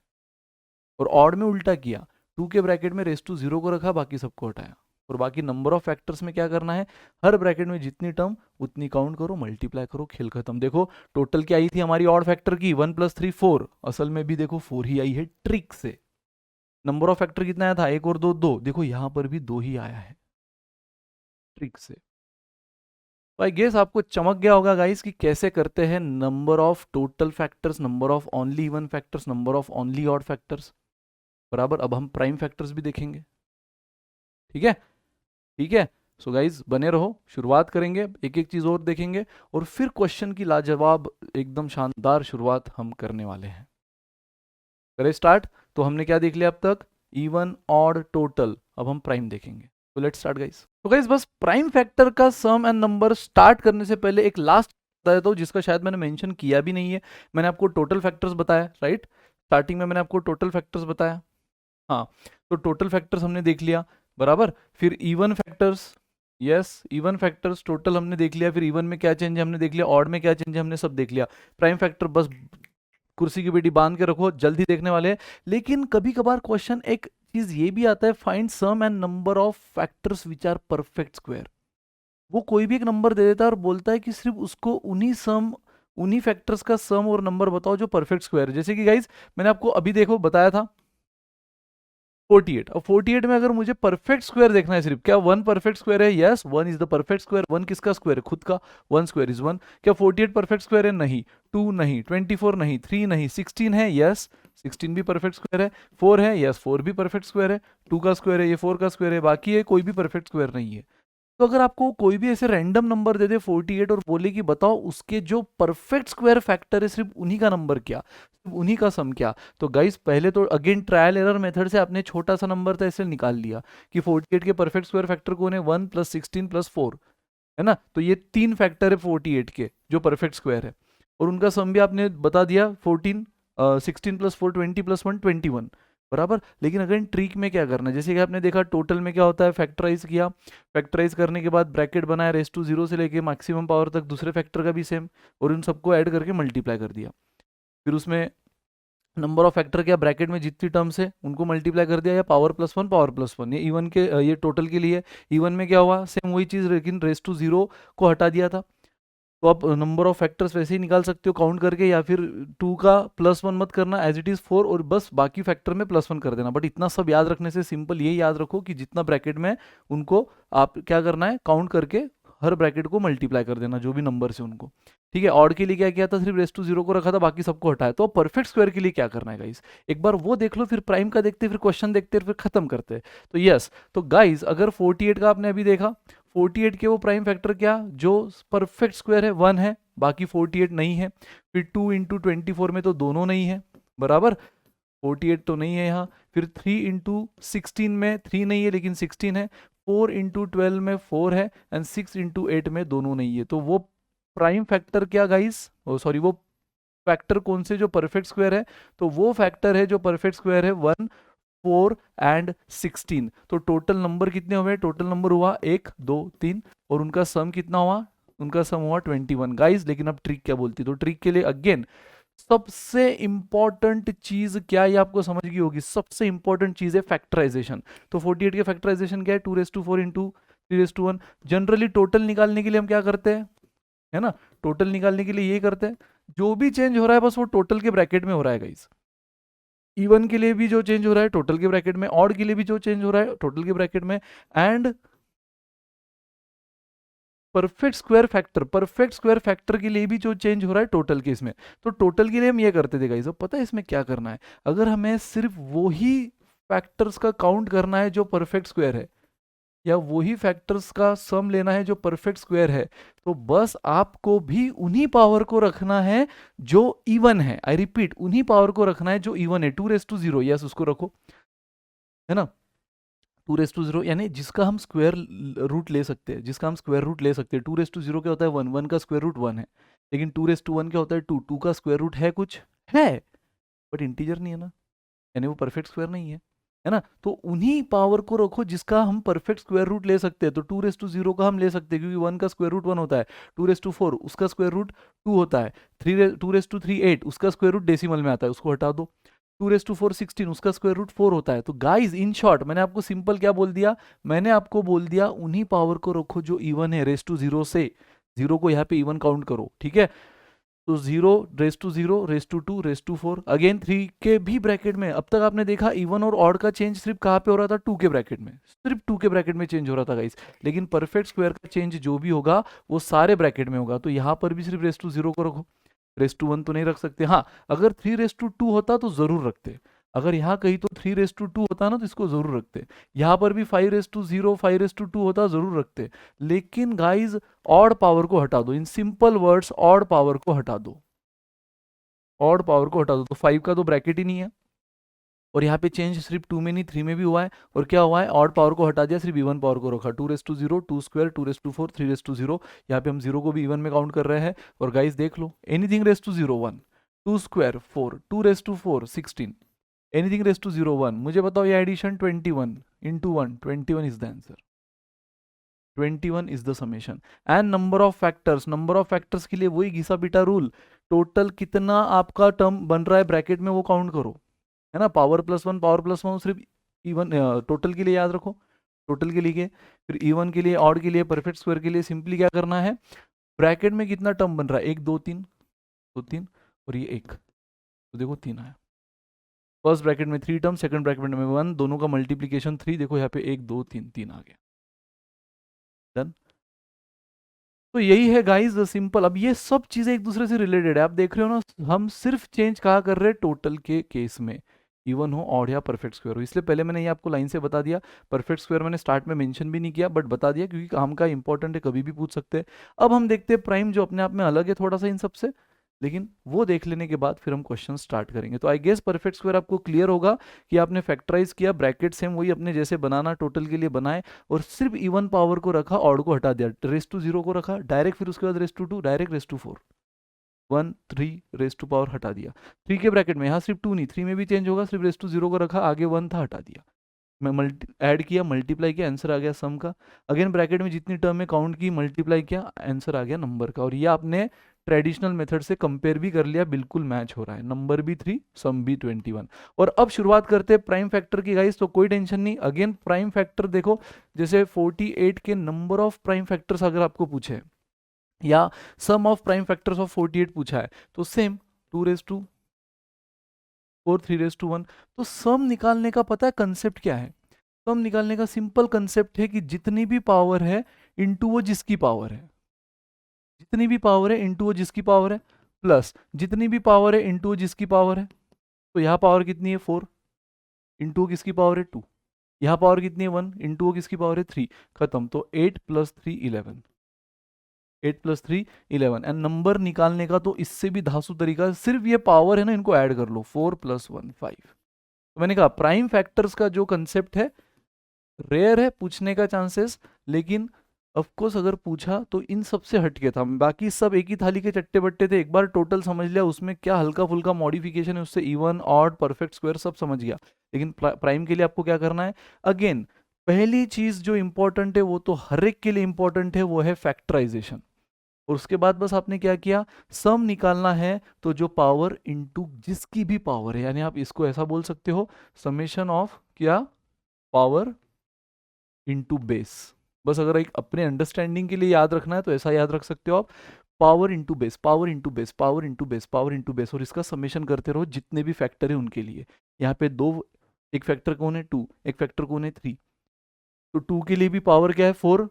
Speaker 1: और ऑड में उल्टा किया, 2 के ब्रैकेट में रेस टू 0 को रखा, बाकी सबको हटाया, और बाकी नंबर ऑफ फैक्टर्स में क्या करना है, हर ब्रैकेट में जितनी टर्म उतनी काउंट करो, मल्टीप्लाई करो, खेल खत्म। देखो टोटल क्या आई थी हमारी ऑड फैक्टर की, 1 + 3 4, असल में भी देखो 4 ही आई है ट्रिक से। नंबर ऑफ फैक्टर कितना आया था, 1 और 2 2, देखो यहां पर भी 2 ही आया है ट्रिक से। तो आई गेस आपको चमक गया होगा गाइस कि कैसे करते हैं number of total factors, number of only even factors, number of only odd factors. बराबर। अब हम प्राइम फैक्टर्स भी देखेंगे, ठीक है, ठीक है। सो गाइज बने रहो, शुरुआत करेंगे, एक एक चीज और देखेंगे और फिर क्वेश्चन की लाजवाब एकदम शानदार शुरुआत हम करने वाले हैं। करें स्टार्ट। तो हमने क्या देख लिया अब तक, इवन, ऑड, टोटल। अब हम प्राइम देखेंगे। तो लेट्स स्टार्ट गाइस। तो गाइस बस प्राइम फैक्टर का सम एंड नंबर स्टार्ट करने से पहले एक लास्ट बता देता हूं जिसका शायद मैंने मेंशन किया भी नहीं है। मैंने आपको टोटल फैक्टर्स बताया, राइट? स्टार्टिंग में मैंने आपको टोटल फैक्टर्स बताया। हाँ, तो टोटल फैक्टर्स हमने देख लिया, बराबर। फिर even factors, yes, even factors total हमने देख लिया। फिर इवन में क्या चेंज है हमने देख लिया, ऑड में क्या चेंज है हमने सब देख लिया। प्राइम फैक्टर बस कुर्सी की बेटी बांध के रखो, जल्दी देखने वाले हैं। लेकिन कभी कभार क्वेश्चन एक चीज ये भी आता है, find sum and number of factors which are perfect square. वो कोई भी एक नंबर दे देता है और बोलता है कि सिर्फ उसको उन्हीं फैक्टर्स का सम और नंबर बताओ जो परफेक्ट स्क्वायर है। जैसे कि गाइज मैंने आपको अभी देखो बताया था 48। अब 48 में अगर मुझे परफेक्ट स्क्वायर देखना है, सिर्फ क्या वन परफेक्ट स्क्वायर है? Yes, one is the perfect square. One किसका स्क्वायर है? खुद का। One square is one. क्या 48 परफेक्ट स्क्वायर है? नहीं। 2 नहीं, 24 नहीं, 3 नहीं, 16 है? यस, 16 भी परफेक्ट स्क्वायर है। 4 है? यस, 4 भी परफेक्ट स्क्वायर है। 2 का स्क्वायर है, ये 4 का स्क्वायर है, बाकी है कोई भी परफेक्ट स्क्वायर नहीं है। तो अगर आपको कोई भी ऐसे रैंडम नंबर दे दे 48 और बोले कि बताओ उसके जो परफेक्ट स्क्वायर फैक्टर है सिर्फ उन्हीं का नंबर क्या, सिर्फ उन्हीं का सम क्या, तो गाइस पहले तो अगेन ट्रायल एरर मेथड से आपने छोटा सा नंबर था इसे निकाल लिया कि 48 के परफेक्ट स्क्वायर फैक्टर कौन है? 1 + 16 + 4, है ना? तो ये 3 फैक्टर है 48 के जो परफेक्ट स्क्वायर है, और उनका सम भी आपने बता दिया 14, 16 + 4 20 + 1 21, बराबर। लेकिन अगर ट्रिक में क्या करना है, जैसे कि आपने देखा टोटल में क्या होता है, फैक्टराइज किया, फैक्टराइज करने के बाद ब्रैकेट बनाया, रेस टू 0 से लेके मैक्सिमम पावर तक दूसरे फैक्टर का भी सेम, और उन सबको ऐड करके मल्टीप्लाई कर दिया। फिर उसमें नंबर ऑफ फैक्टर क्या, ब्रैकेट में जितनी टर्म्स है उनको मल्टीप्लाई कर दिया, या पावर +1 पावर +1। ये इवन के ये टोटल के लिए। इवन में क्या हुआ, सेम वही चीज़, लेकिन रेस टू 0 को हटा दिया था। तो आप नंबर ऑफ फैक्टर्स वैसे ही निकाल सकते हो काउंट करके, या फिर 2 का +1 मत करना, एज इट इज़ 4, और बस बाकी फैक्टर में +1 कर देना। बट इतना सब याद रखने से सिंपल यही याद रखो कि जितना ब्रैकेट में उनको आप क्या करना है, काउंट करके हर ब्रैकेट को मल्टीप्लाई कर देना जो भी नंबर से उनको, ठीक है। ऑड के लिए क्या किया था, सिर्फ रेस टू 0 को रखा था, बाकी सबको हटाया। तो परफेक्ट स्क्वायर के लिए क्या करना है गाइस, एक बार वो देख लो, फिर प्राइम का देखते, फिर क्वेश्चन देखते, फिर खत्म करते। तो यस, तो गाइस अगर 48 का आपने अभी देखा, 48 के वो प्राइम फैक्टर क्या जो परफेक्ट स्क्वायर है, 1 है, बाकी 48 नहीं है। फिर 2 × 24 में तो दोनों नहीं है, बराबर, 48 तो नहीं है यहाँ। फिर 3 × 16 में 3 नहीं है लेकिन 16 है। 4 × 12 में 4 है, एंड 6 × 8 में दोनों नहीं है। तो वो प्राइम फैक्टर क्या गाइस, सॉरी, वो फैक्टर कौन से जो परफेक्ट स्क्वायर है, तो वो फैक्टर है जो परफेक्ट स्क्वायर है 1, 4 एंड 16। तो टोटल नंबर कितने हुए, टोटल नंबर हुआ 1 2 3, और उनका सम कितना हुआ, उनका सम हुआ 21 गाइस। लेकिन अब ट्रिक क्या बोलती है, तो ट्रिक के लिए अगेन सबसे इंपॉर्टेंट चीज क्या, ये आपको समझ गई होगी, सबसे इंपॉर्टेंट चीज है फैक्टराइजेशन। तो 48 के फैक्टराइजेशन क्या है, 2⁴ × 3⁴ जनरली टोटल निकालने के लिए हम क्या करते हैं, है ना, टोटल निकालने के लिए ये करते हैं, जो भी चेंज हो रहा है बस वो टोटल के ब्रैकेट में हो रहा है गाइस। इवन के लिए भी जो चेंज हो रहा है टोटल के ब्रैकेट में, ऑड के लिए भी जो चेंज हो रहा है टोटल के ब्रैकेट में, एंड परफेक्ट स्क्वायर फैक्टर के लिए भी जो चेंज हो रहा है टोटल के इसमें। तो टोटल के लिए हम ये करते थे गाइस। अब पता है इसमें क्या करना है, अगर हमें सिर्फ वही फैक्टर्स का काउंट करना है जो परफेक्ट स्क्वायर है, या वही फैक्टर्स का सम लेना है जो परफेक्ट स्क्वायर है, तो बस आपको भी उन्हीं पावर को रखना है जो इवन है। आई रिपीट, उन्हीं पावर को रखना है जो इवन है। 2⁻0, यस, उसको रखो, है ना, 2⁻0, यानी जिसका हम स्क्वायर रूट ले सकते हैं, जिसका हम स्क्वायर रूट ले सकते हैं। 2⁻0 क्या होता है, 1, 1 का स्क्वायर रूट 1 है, लेकिन 2⁻1 क्या होता है, 2, 2 का स्क्वायर रूट है, कुछ है, बट इंटीजर नहीं है ना, यानी वो परफेक्ट स्क्वायर नहीं है ना। तो उन्हीं पावर को रखो जिसका हम परफेक्ट स्क्वायर रूट ले सकते हैं। तो 2⁻0 का हम ले सकते हैं क्योंकि 1 का स्क्वायर रूट 1 होता है। 2⁻4 उसका स्क्वायर रूट 2 होता है। 2⁻3 8 उसका स्क्वायर रूट डेसिमल में आता है, उसको हटा दो। 2⁻4 16 उसका स्क्वायर रूट 4 होता है। तो गाइज इन शॉर्ट मैंने आपको सिंपल क्या बोल दिया, मैंने आपको बोल दिया उन्हीं पावर को रखो जो इवन है, रेस टू 0 से, 0 को यहाँ पे इवन काउंट करो, ठीक है। तो 0 raise to 0 raise to 2 raise to 4, again 3 के भी ब्रैकेट में। अब तक आपने देखा इवन और ऑड का चेंज सिर्फ कहाँ पे हो रहा था, 2 के ब्रैकेट में, सिर्फ 2 के ब्रैकेट में चेंज हो रहा था गाइस। लेकिन परफेक्ट स्क्वायर का चेंज जो भी होगा वो सारे ब्रैकेट में होगा। तो यहाँ पर भी सिर्फ रेस टू 0 को रखो, रेस टू 1 तो नहीं रख सकते। हाँ, अगर 3 रेस टू 2 होता तो जरूर रखते, अगर यहाँ कहीं तो 3:2 होता ना तो इसको जरूर रखते, यहाँ पर भी 5:0 5:2 होता जरूर रखते, लेकिन गाइज ऑड पावर को हटा दो, in simple words odd power को हटा दो, ऑड पावर को हटा दो, तो 5 का तो ब्रैकेट ही नहीं है। और यहाँ पे चेंज सिर्फ 2 में नहीं 3 में भी हुआ है, और क्या हुआ है, ऑड पावर को हटा दिया, सिर्फ इवन पावर को रखा, 2:0 2 स्क्वायर 2:4 3:0, यहाँ पे हम 0 को भी इवन में काउंट कर रहे हैं। और गाइस देख लो, anything raise to 0 1, 2 square 4 2:4 16, anything raise to 0 1, मुझे बताओ ये addition 21 into 1, 21 is the answer, 21 is the summation. And number of factors के लिए वही घिसा पिटा रूल, टोटल कितना आपका टर्म बन रहा है ब्रैकेट में वो काउंट करो, है ना, पावर प्लस वन सिर्फ इवन टोटल के लिए याद रखो, टोटल के लिए, फिर इवन के लिए, ऑड के लिए, परफेक्ट स्क्वायर के लिए सिंपली क्या करना है, ब्रैकेट में कितना टर्म बन रहा है, 1 2 3, 2 3 और ये 1, तो देखो 3 आया, फर्स्ट ब्रैकेट में 3 टर्म, सेकंड ब्रैकेट में 1, दोनों का मल्टीप्लीकेशन 3, देखो यहाँ पे 1 2 3 3 आ गया, डन। तो यही है गाइस सिंपल। अब ये सब चीजें एक दूसरे से रिलेटेड है, आप देख रहे हो ना, हम सिर्फ चेंज कहाँ कर रहे हैं, टोटल के केस में, इवन हो ऑड या परफेक्ट स्क्वायर हो, इसलिए पहले मैंने ये आपको लाइन से बता दिया, परफेक्ट स्क्वायर मैंने स्टार्ट में मेंशन भी नहीं किया बट बता दिया क्योंकि काम का इंपॉर्टेंट है, कभी भी पूछ सकते हैं। अब हम देखते हैं प्राइम, जो अपने आप में अलग है थोड़ा सा इन सबसे, लेकिन वो देख लेने के बाद फिर हम क्वेश्चन स्टार्ट करेंगे। तो आई गेस परफेक्ट स्क्वायर आपको क्लियर होगा कि आपने फैक्टराइज किया, ब्रैकेट सेम वही अपने जैसे बनाना टोटल के लिए बनाए, और सिर्फ इवन पावर को रखा, ऑड को हटा दिया, रेस टू 0 को रखा डायरेक्ट, फिर उसके बाद raise to 2 direct, raise to 4 1 3 raise to power हटा दिया, 3 के ब्रैकेट में यहाँ सिर्फ 2 नहीं 3 में भी चेंज होगा, सिर्फ रेस टू 0 को रखा, आगे 1 था हटा दिया, मैं ऐड किया, मल्टीप्लाई किया, आंसर आ गया सम का, अगेन ब्रैकेट में जितनी टर्म में काउंट की, मल्टीप्लाई किया, आंसर आ गया नंबर का। और ये आपने ट्रेडिशनल मेथड से कंपेयर भी कर लिया, बिल्कुल मैच हो रहा है, नंबर भी 3 सम भी 21। और अब शुरुआत करते हैं प्राइम फैक्टर की गाइस, तो कोई टेंशन नहीं, अगेन प्राइम फैक्टर देखो, जैसे 48 के नंबर ऑफ प्राइम फैक्टर्स अगर आपको पूछे या सम ऑफ प्राइम फैक्टर्स ऑफ 48 पूछा है, तो सेम 2:4 3:1, तो सम निकालने का पता है कंसेप्ट क्या है, सम निकालने का सिंपल कंसेप्ट है कि जितनी भी पावर है इंटू वो जिसकी पावर है, जितनी भी पावर है इंटू वो जिसकी पावर है, प्लस जितनी भी पावर है इंटू वो जिसकी पावर है, तो यहाँ पावर कितनी है 4, इंटू किसकी पावर है 2, यहाँ पावर कितनी है 1, इंटू वो किसकी पावर है 3, खत्म। तो 8 + 3 11, 8 + 3 11, एंड नंबर निकालने का तो इससे भी धांसू तरीका, सिर्फ ये पावर है ना इनको ऐड कर लो, 4 + 1 5। तो मैंने कहा प्राइम फैक्टर्स का जो कंसेप्ट है रेयर है पूछने का चांसेस, लेकिन ऑफ कोर्स अगर पूछा तो इन सब से हटके था, बाकी सब एक ही थाली के चट्टे बट्टे थे, एक बार टोटल समझ लिया, उसमें क्या हल्का फुल्का मॉडिफिकेशन है उससे इवन ऑड परफेक्ट स्क्वायर सब समझ गया, लेकिन प्राइम के लिए आपको क्या करना है, अगेन पहली चीज जो इंपॉर्टेंट है वो तो हर एक के लिए इंपॉर्टेंट है, वो है फैक्टराइजेशन। और उसके बाद बस आपने क्या किया, सम निकालना है, तो जो पावर इनटू जिसकी भी पावर है, यानी आप इसको ऐसा बोल सकते हो, समेशन ऑफ क्या, पावर इनटू बेस। बस अगर एक अपने अंडरस्टैंडिंग के लिए याद रखना है तो ऐसा याद रख सकते हो आप, power into base, power into base, power into base, power into base, और इसका समेशन करते रहो जितने भी फैक्टर है उनके लिए। यहाँ पे दो, एक फैक्टर कौन है 2, एक फैक्टर कौन है 3, तो 2 के लिए भी पावर क्या है 4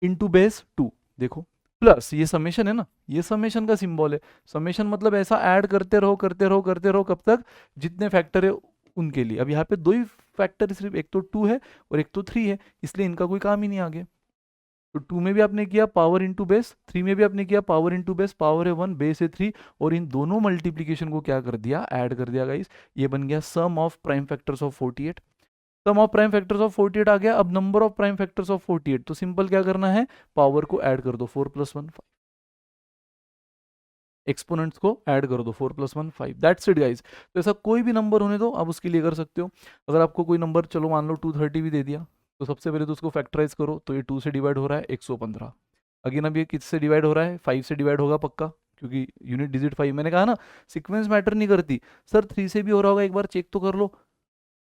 Speaker 1: इंटू बेस 2, देखो प्लस ये समेशन है ना, ये समेशन का सिंबल है, समेशन मतलब ऐसा ऐड करते रहो करते रहो करते रहो, कब तक, जितने फैक्टर है उनके लिए। अब यहाँ पे दो ही फैक्टर, सिर्फ एक तो 2 है और एक तो 3 है, इसलिए इनका कोई काम ही नहीं आगे। तो 2 में भी आपने किया पावर इंटू बेस, 3 में भी आपने किया पावर इंटू बेस, पावर है 1 बेस है 3, और इन दोनों मल्टीप्लीकेशन को क्या कर दिया, ऐड कर दिया गाइस, ये बन गया sum of prime factors of 48। Sum of prime factors of 48 आ गया। अब number of prime factors of 48, तो सिंपल क्या करना है, पावर को ऐड कर दो, 4 + 1 5, एक्सपोनेंट्स को ऐड कर दो, 4 + 1 5, दैट्स इट गाइस। तो ऐसा कोई भी नंबर होने दो, आप उसके लिए कर सकते हो। अगर आपको कोई नंबर, चलो मान लो 230 भी दे दिया, तो सबसे पहले तो उसको फैक्टराइज करो, तो ये 2 से डिवाइड हो रहा है 115, अगेन अब ये किससे डिवाइड हो रहा है, 5 से डिवाइड होगा पक्का, क्योंकि यूनिट डिजिट 5, मैंने कहा ना सीक्वेंस मैटर नहीं करती। सर 3 से भी हो रहा होगा, एक बार चेक तो कर लो,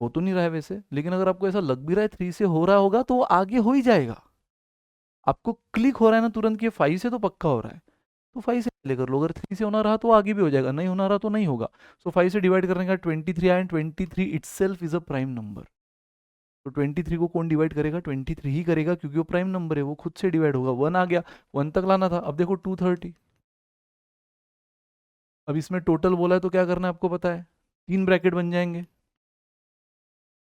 Speaker 1: हो तो नहीं रहा है वैसे, लेकिन अगर आपको ऐसा लग भी रहा है 3 से हो रहा होगा तो वो आगे हो ही जाएगा, आपको क्लिक हो रहा है ना तुरंत कि 5 से तो पक्का हो रहा है, तो 5 से पहले कर लो, अगर 3 से होना रहा तो आगे भी हो जाएगा, नहीं होना रहा तो नहीं होगा। सो 5 से डिवाइड करने का 23 आया, 23 itself is a prime number. तो 23 को कौन डिवाइड करेगा, 23 ही करेगा, क्योंकि वो प्राइम नंबर है, वो खुद से डिवाइड होगा, 1 आ गया, 1 तक लाना था। अब देखो 230, अब इसमें टोटल बोला है तो क्या करना है आपको पता है, 3 ब्रैकेट बन जाएंगे,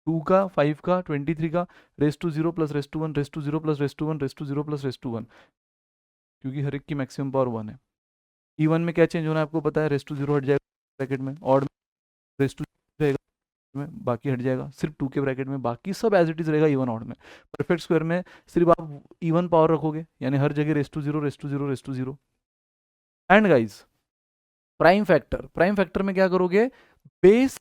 Speaker 1: 2 का, 5 का, 23 का, raise to 0 plus raise to 1, raise to 0 plus raise to 1, raise to 0 plus raise to 1, क्योंकि हर एक की मैक्सिमम पावर 1 है। इवन में क्या चेंज होना है आपको पता है, रेस टू 0 हट जाएगा ब्रैकेट में, ऑड में रेस टू रहेगा में, बाकी हट जाएगा सिर्फ 2 के ब्रैकेट में, बाकी सब एज इट इज रहेगा इवन ऑड में। परफेक्ट स्क्वायर में सिर्फ आप इवन पावर रखोगे, यानी हर जगह raise to 0 raise to 0 raise to 0। And guys prime factor, prime factor में क्या करोगे, बेस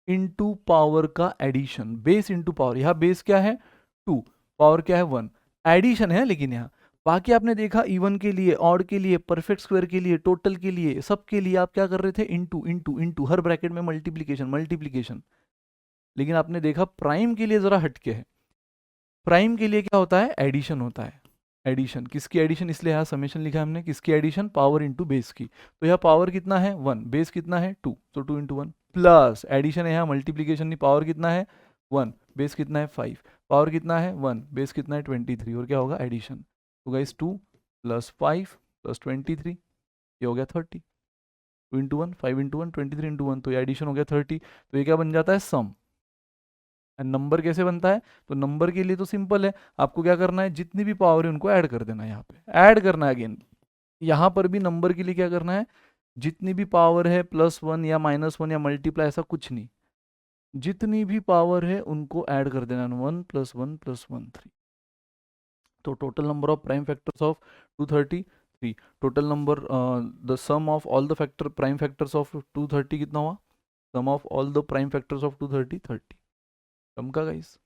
Speaker 1: इनटू पावर का एडिशन, बेस इनटू पावर, यहाँ बेस क्या है 2, पावर क्या है 1, एडिशन है लेकिन यहाँ। बाकी आपने देखा इवन के लिए, ऑड के लिए, परफेक्ट स्क्वायर के लिए, टोटल के लिए, सब के लिए आप क्या कर रहे थे, इनटू इनटू इनटू, हर ब्रैकेट में मल्टीप्लीकेशन मल्टीप्लीकेशन। लेकिन आपने देखा प्राइम के लिए जरा हटके है, प्राइम के लिए क्या होता है, एडिशन होता है। एडिशन, किसकी एडिशन, इसलिए यहाँ समेशन लिखा है हमने, किसकी एडिशन, पावर इंटू बेस की। तो यहाँ पावर कितना है 1, बेस कितना है 2, तो 2 इंटू 1, प्लस एडिशन है यहाँ मल्टीप्लीकेशन नहीं, पावर कितना है 1, बेस कितना है 5, पावर कितना है 1, बेस कितना है 23, और क्या होगा एडिशन। तो गाइस 2 प्लस 5 प्लस 23, ये हो गया 30, 2 इंटू 1, 5 इंटू 1, 23 इंटू 1, तो ये एडिशन हो गया 30। तो ये क्या बन जाता है, सम। नंबर कैसे बनता है, तो नंबर के लिए तो सिंपल है, आपको क्या करना है, जितनी भी पावर है उनको ऐड कर देना है, यहाँ पे ऐड करना है अगेन। यहाँ पर भी नंबर के लिए क्या करना है, जितनी भी पावर है +1 या -1 या मल्टीप्लाई, ऐसा कुछ नहीं, जितनी भी पावर है उनको ऐड कर देना, 1 + 1 + 1 3। तो total number of prime factors of 233, total number the sum of all the factor prime factors of 230 कितना हुआ, sum of all the prime factors of 230 30। कम का गाइस,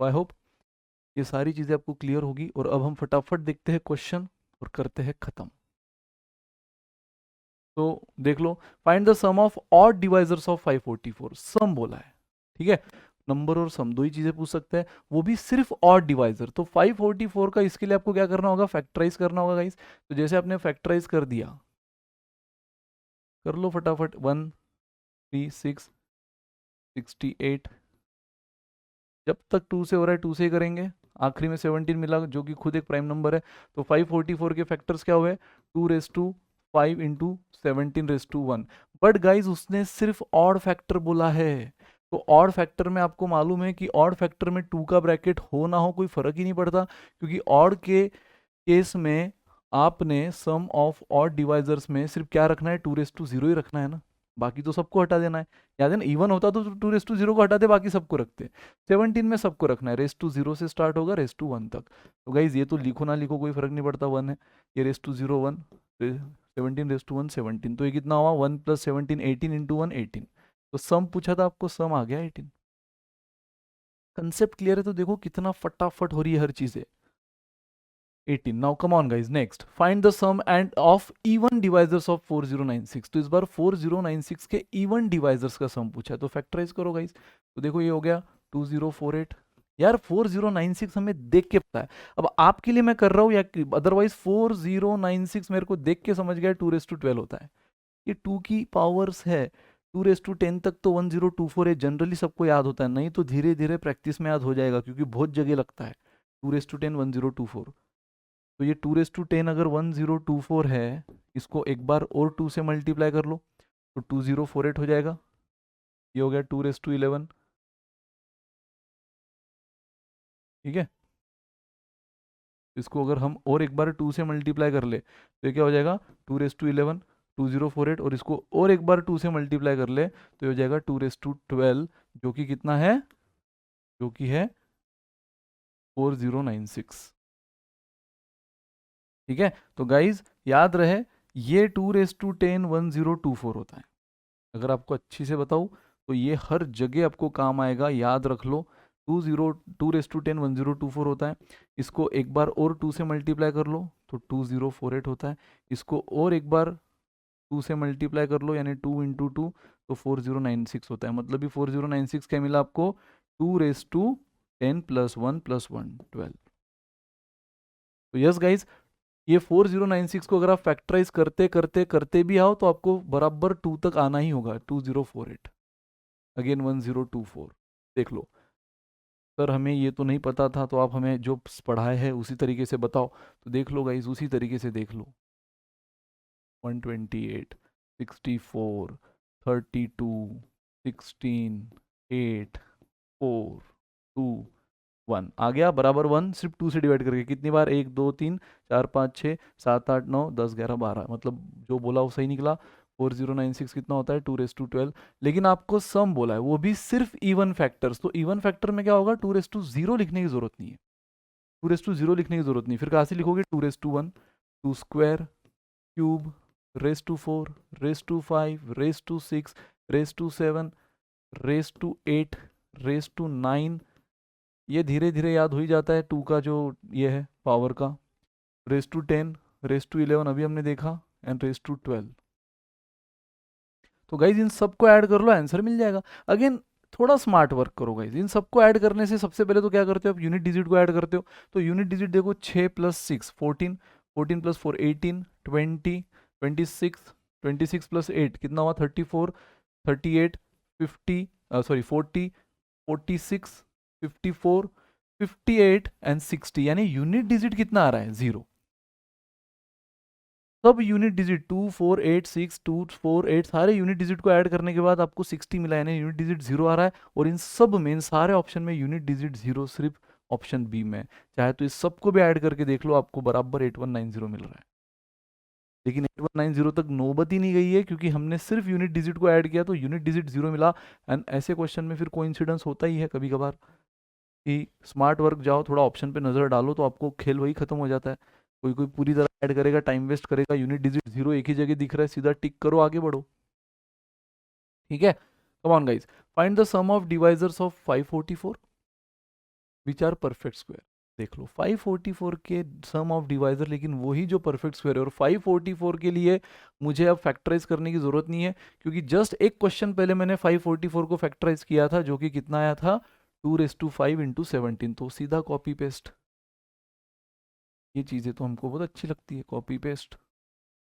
Speaker 1: आई होप ये सारी चीज़ें आपको क्लियर होगी। और अब हम फटाफट देखते हैं क्वेश्चन और करते हैं खत्म। तो देख लो, find the sum of odd divisors of 544, sum बोला है, ठीक है, नंबर और सम दो ही चीजें पूछ सकते हैं, वो भी सिर्फ ऑड डिवाइजर। तो 544 का इसके लिए आपको क्या करना होगा, फैक्टराइज करना होगा गाइस। तो जैसे आपने फैक्टराइज कर दिया, कर लो फटाफट, 1 3 6 68, जब तक 2 से हो रहा है 2 से ही करेंगे, आखिरी में 17 मिला जो कि खुद एक प्राइम नंबर है। तो 544 के फैक्टर्स क्या हुए, 2⁵ इंटू 17⁵1। बट गाइज उसने सिर्फ ऑड फैक्टर बोला है, तो ऑड फैक्टर में आपको मालूम है कि ऑड फैक्टर में 2 का ब्रैकेट हो ना हो कोई फर्क ही नहीं पड़ता, क्योंकि ऑड के केस में आपने सम ऑफ ऑड डिवाइजर्स में सिर्फ क्या रखना है, 2⁵0 ही रखना है ना, बाकी तो सबको हटा देना है। याद है ना, इवन होता तो 2⁵0 को हटा दे, बाकी सबको रखते। 17 में सबको रखना है, ⁵0 से स्टार्ट होगा ⁵1 तक। तो गाइज ये तो लिखो ना लिखो कोई फर्क नहीं पड़ता, 1 है, ये ⁵0 1, 17⁵1 17, तो ये कितना हुआ, 1 + 17 18 इंटू 1 18। तो सम पूछा था आपको, सम आ गया 18। कंसेप्ट क्लियर है, तो देखो कितना फटाफट हो रही है हर चीजें। 18। Now come on guys, next find the sum and of even divisors of 4096। तो इस बार 4096 के इवन डिवाइजर्स का सम पूछा है, तो फैक्टराइज करो गाइज। तो देखो ये हो गया 2048, यार 4096 हमें देख के पता है, अब आपके लिए मैं कर रहा हूँ, या अदरवाइज 4096 मेरे को देख के समझ गया 2⁻12 होता है, ये 2 की पावर्स है, 2⁻10 तक तो 1024 है, जनरली सबको याद होता है, नहीं तो धीरे धीरे प्रैक्टिस में याद हो जाएगा, क्योंकि बहुत जगह लगता है 2⁻10 1024। तो ये 2⁻10 अगर 1024 है, इसको एक बार और 2 से मल्टीप्लाई कर लो, तो 2048 हो जाएगा, ये हो गया 2⁻11, ठीक है। इसको अगर हम और एक बार 2 से मल्टीप्लाई कर ले, तो ये क्या हो जाएगा 2⁻11 2048, और इसको और एक बार 2 से मल्टीप्लाई कर ले, तो ये हो जाएगा 2⁻12, जो कि कितना है, जो कि है 4096, ठीक है। तो गाइज याद रहे, ये 2⁻10 1024 होता है। अगर आपको अच्छी से बताऊँ तो ये हर जगह आपको काम आएगा, याद रख लो। 2⁻10 1024 होता है, इसको एक बार और 2 से मल्टीप्लाई कर लो तो 2048 होता है, इसको और एक बार 2 से मल्टीप्लाई कर लो यानी 2 इंटू 2, तो 4096 होता है। मतलब भी 4096 क्या मिला आपको, 2⁻10 + 1 + 1 12। तो यस गाइज, ये 4096 को अगर आप फैक्टराइज करते करते करते भी आओ, तो आपको बराबर 2 तक आना ही होगा, 2048 अगेन 1024। देख लो सर, हमें ये तो नहीं पता था, तो आप हमें जो पढ़ाए है उसी तरीके से बताओ, तो देख लो गाइज, उसी तरीके से देख लो, 128 64 32 16 8 4 2 1 आ गया बराबर 1, सिर्फ 2 से डिवाइड करके कितनी बार, 1 2 3 4 5 6 7 8 9 10 11 12, मतलब जो बोला वो सही निकला। 4096 कितना होता है, 2^12। लेकिन आपको सम बोला है, वो भी सिर्फ इवन फैक्टर्स, तो इवन फैक्टर में क्या होगा, 2^0 लिखने की जरूरत नहीं है, 2^0 लिखने की जरूरत नहीं। फिर कहाँ से लिखोगे, 2^1, 2 square, cube, raise to 4, raise to 5, raise to 6, raise to 7, raise to 8, raise to 9। ये धीरे धीरे याद हो ही जाता है, 2 का जो ये है पावर का। रेस टू 10, रेस टू 11 अभी हमने देखा, एंड रेस टू 12। तो गाइज इन सबको ऐड कर लो, आंसर मिल जाएगा। अगेन थोड़ा स्मार्ट वर्क करो गाइज, इन सबको ऐड करने से सबसे पहले तो क्या करते हो आप, यूनिट डिजिट को ऐड करते हो। तो यूनिट डिजिट देखो, 6 + 6 14, 14 + 4 18, 20, 26, 26 + 8 कितना हुआ, 34, 38, 50 सॉरी 40, 46, 54, 58 एंड 60, यानी यूनिट डिजिट कितना आ रहा है, 0। सब यूनिट डिजिट 2 4 8 6 2 4 8 सारे यूनिट डिजिट को ऐड करने के बाद आपको 60 मिला, यानी यूनिट डिजिट 0 आ रहा है। और इन सब में, इन सारे ऑप्शन में यूनिट डिजिट 0 सिर्फ ऑप्शन बी में। चाहे तो इस सबको भी ऐड करके देख लो, आपको बराबर 8190 मिल रहा है। लेकिन 8190 तक नौबत ही नहीं गई है, क्योंकि हमने सिर्फ यूनिट डिजिट को ऐड किया तो यूनिट डिजिट 0 मिला। एंड ऐसे क्वेश्चन में फिर कोइंसिडेंस होता ही है कभी कभार, कि स्मार्ट वर्क जाओ, थोड़ा ऑप्शन पे नज़र डालो तो आपको खेल वही खत्म हो जाता है। कोई कोई पूरी तरह ऐड करेगा, टाइम वेस्ट करेगा, यूनिट डिजिट 0 एक ही जगह दिख रहा है, सीधा टिक करो, आगे बढ़ो। ठीक है, come on guys, find the sum of divisors of 544 which are perfect square. देख लो 544 के सम ऑफ डिवाइजर, लेकिन वही जो परफेक्ट स्क्वायर है। और 544 के लिए मुझे अब फैक्टराइज करने की जरूरत नहीं है, क्योंकि जस्ट एक क्वेश्चन पहले मैंने 544 को फैक्टराइज किया था, जो कि कितना आया था, 2^5 × 17। तो सीधा कॉपी पेस्ट, ये चीज़ें तो हमको बहुत अच्छी लगती है, कॉपी पेस्ट,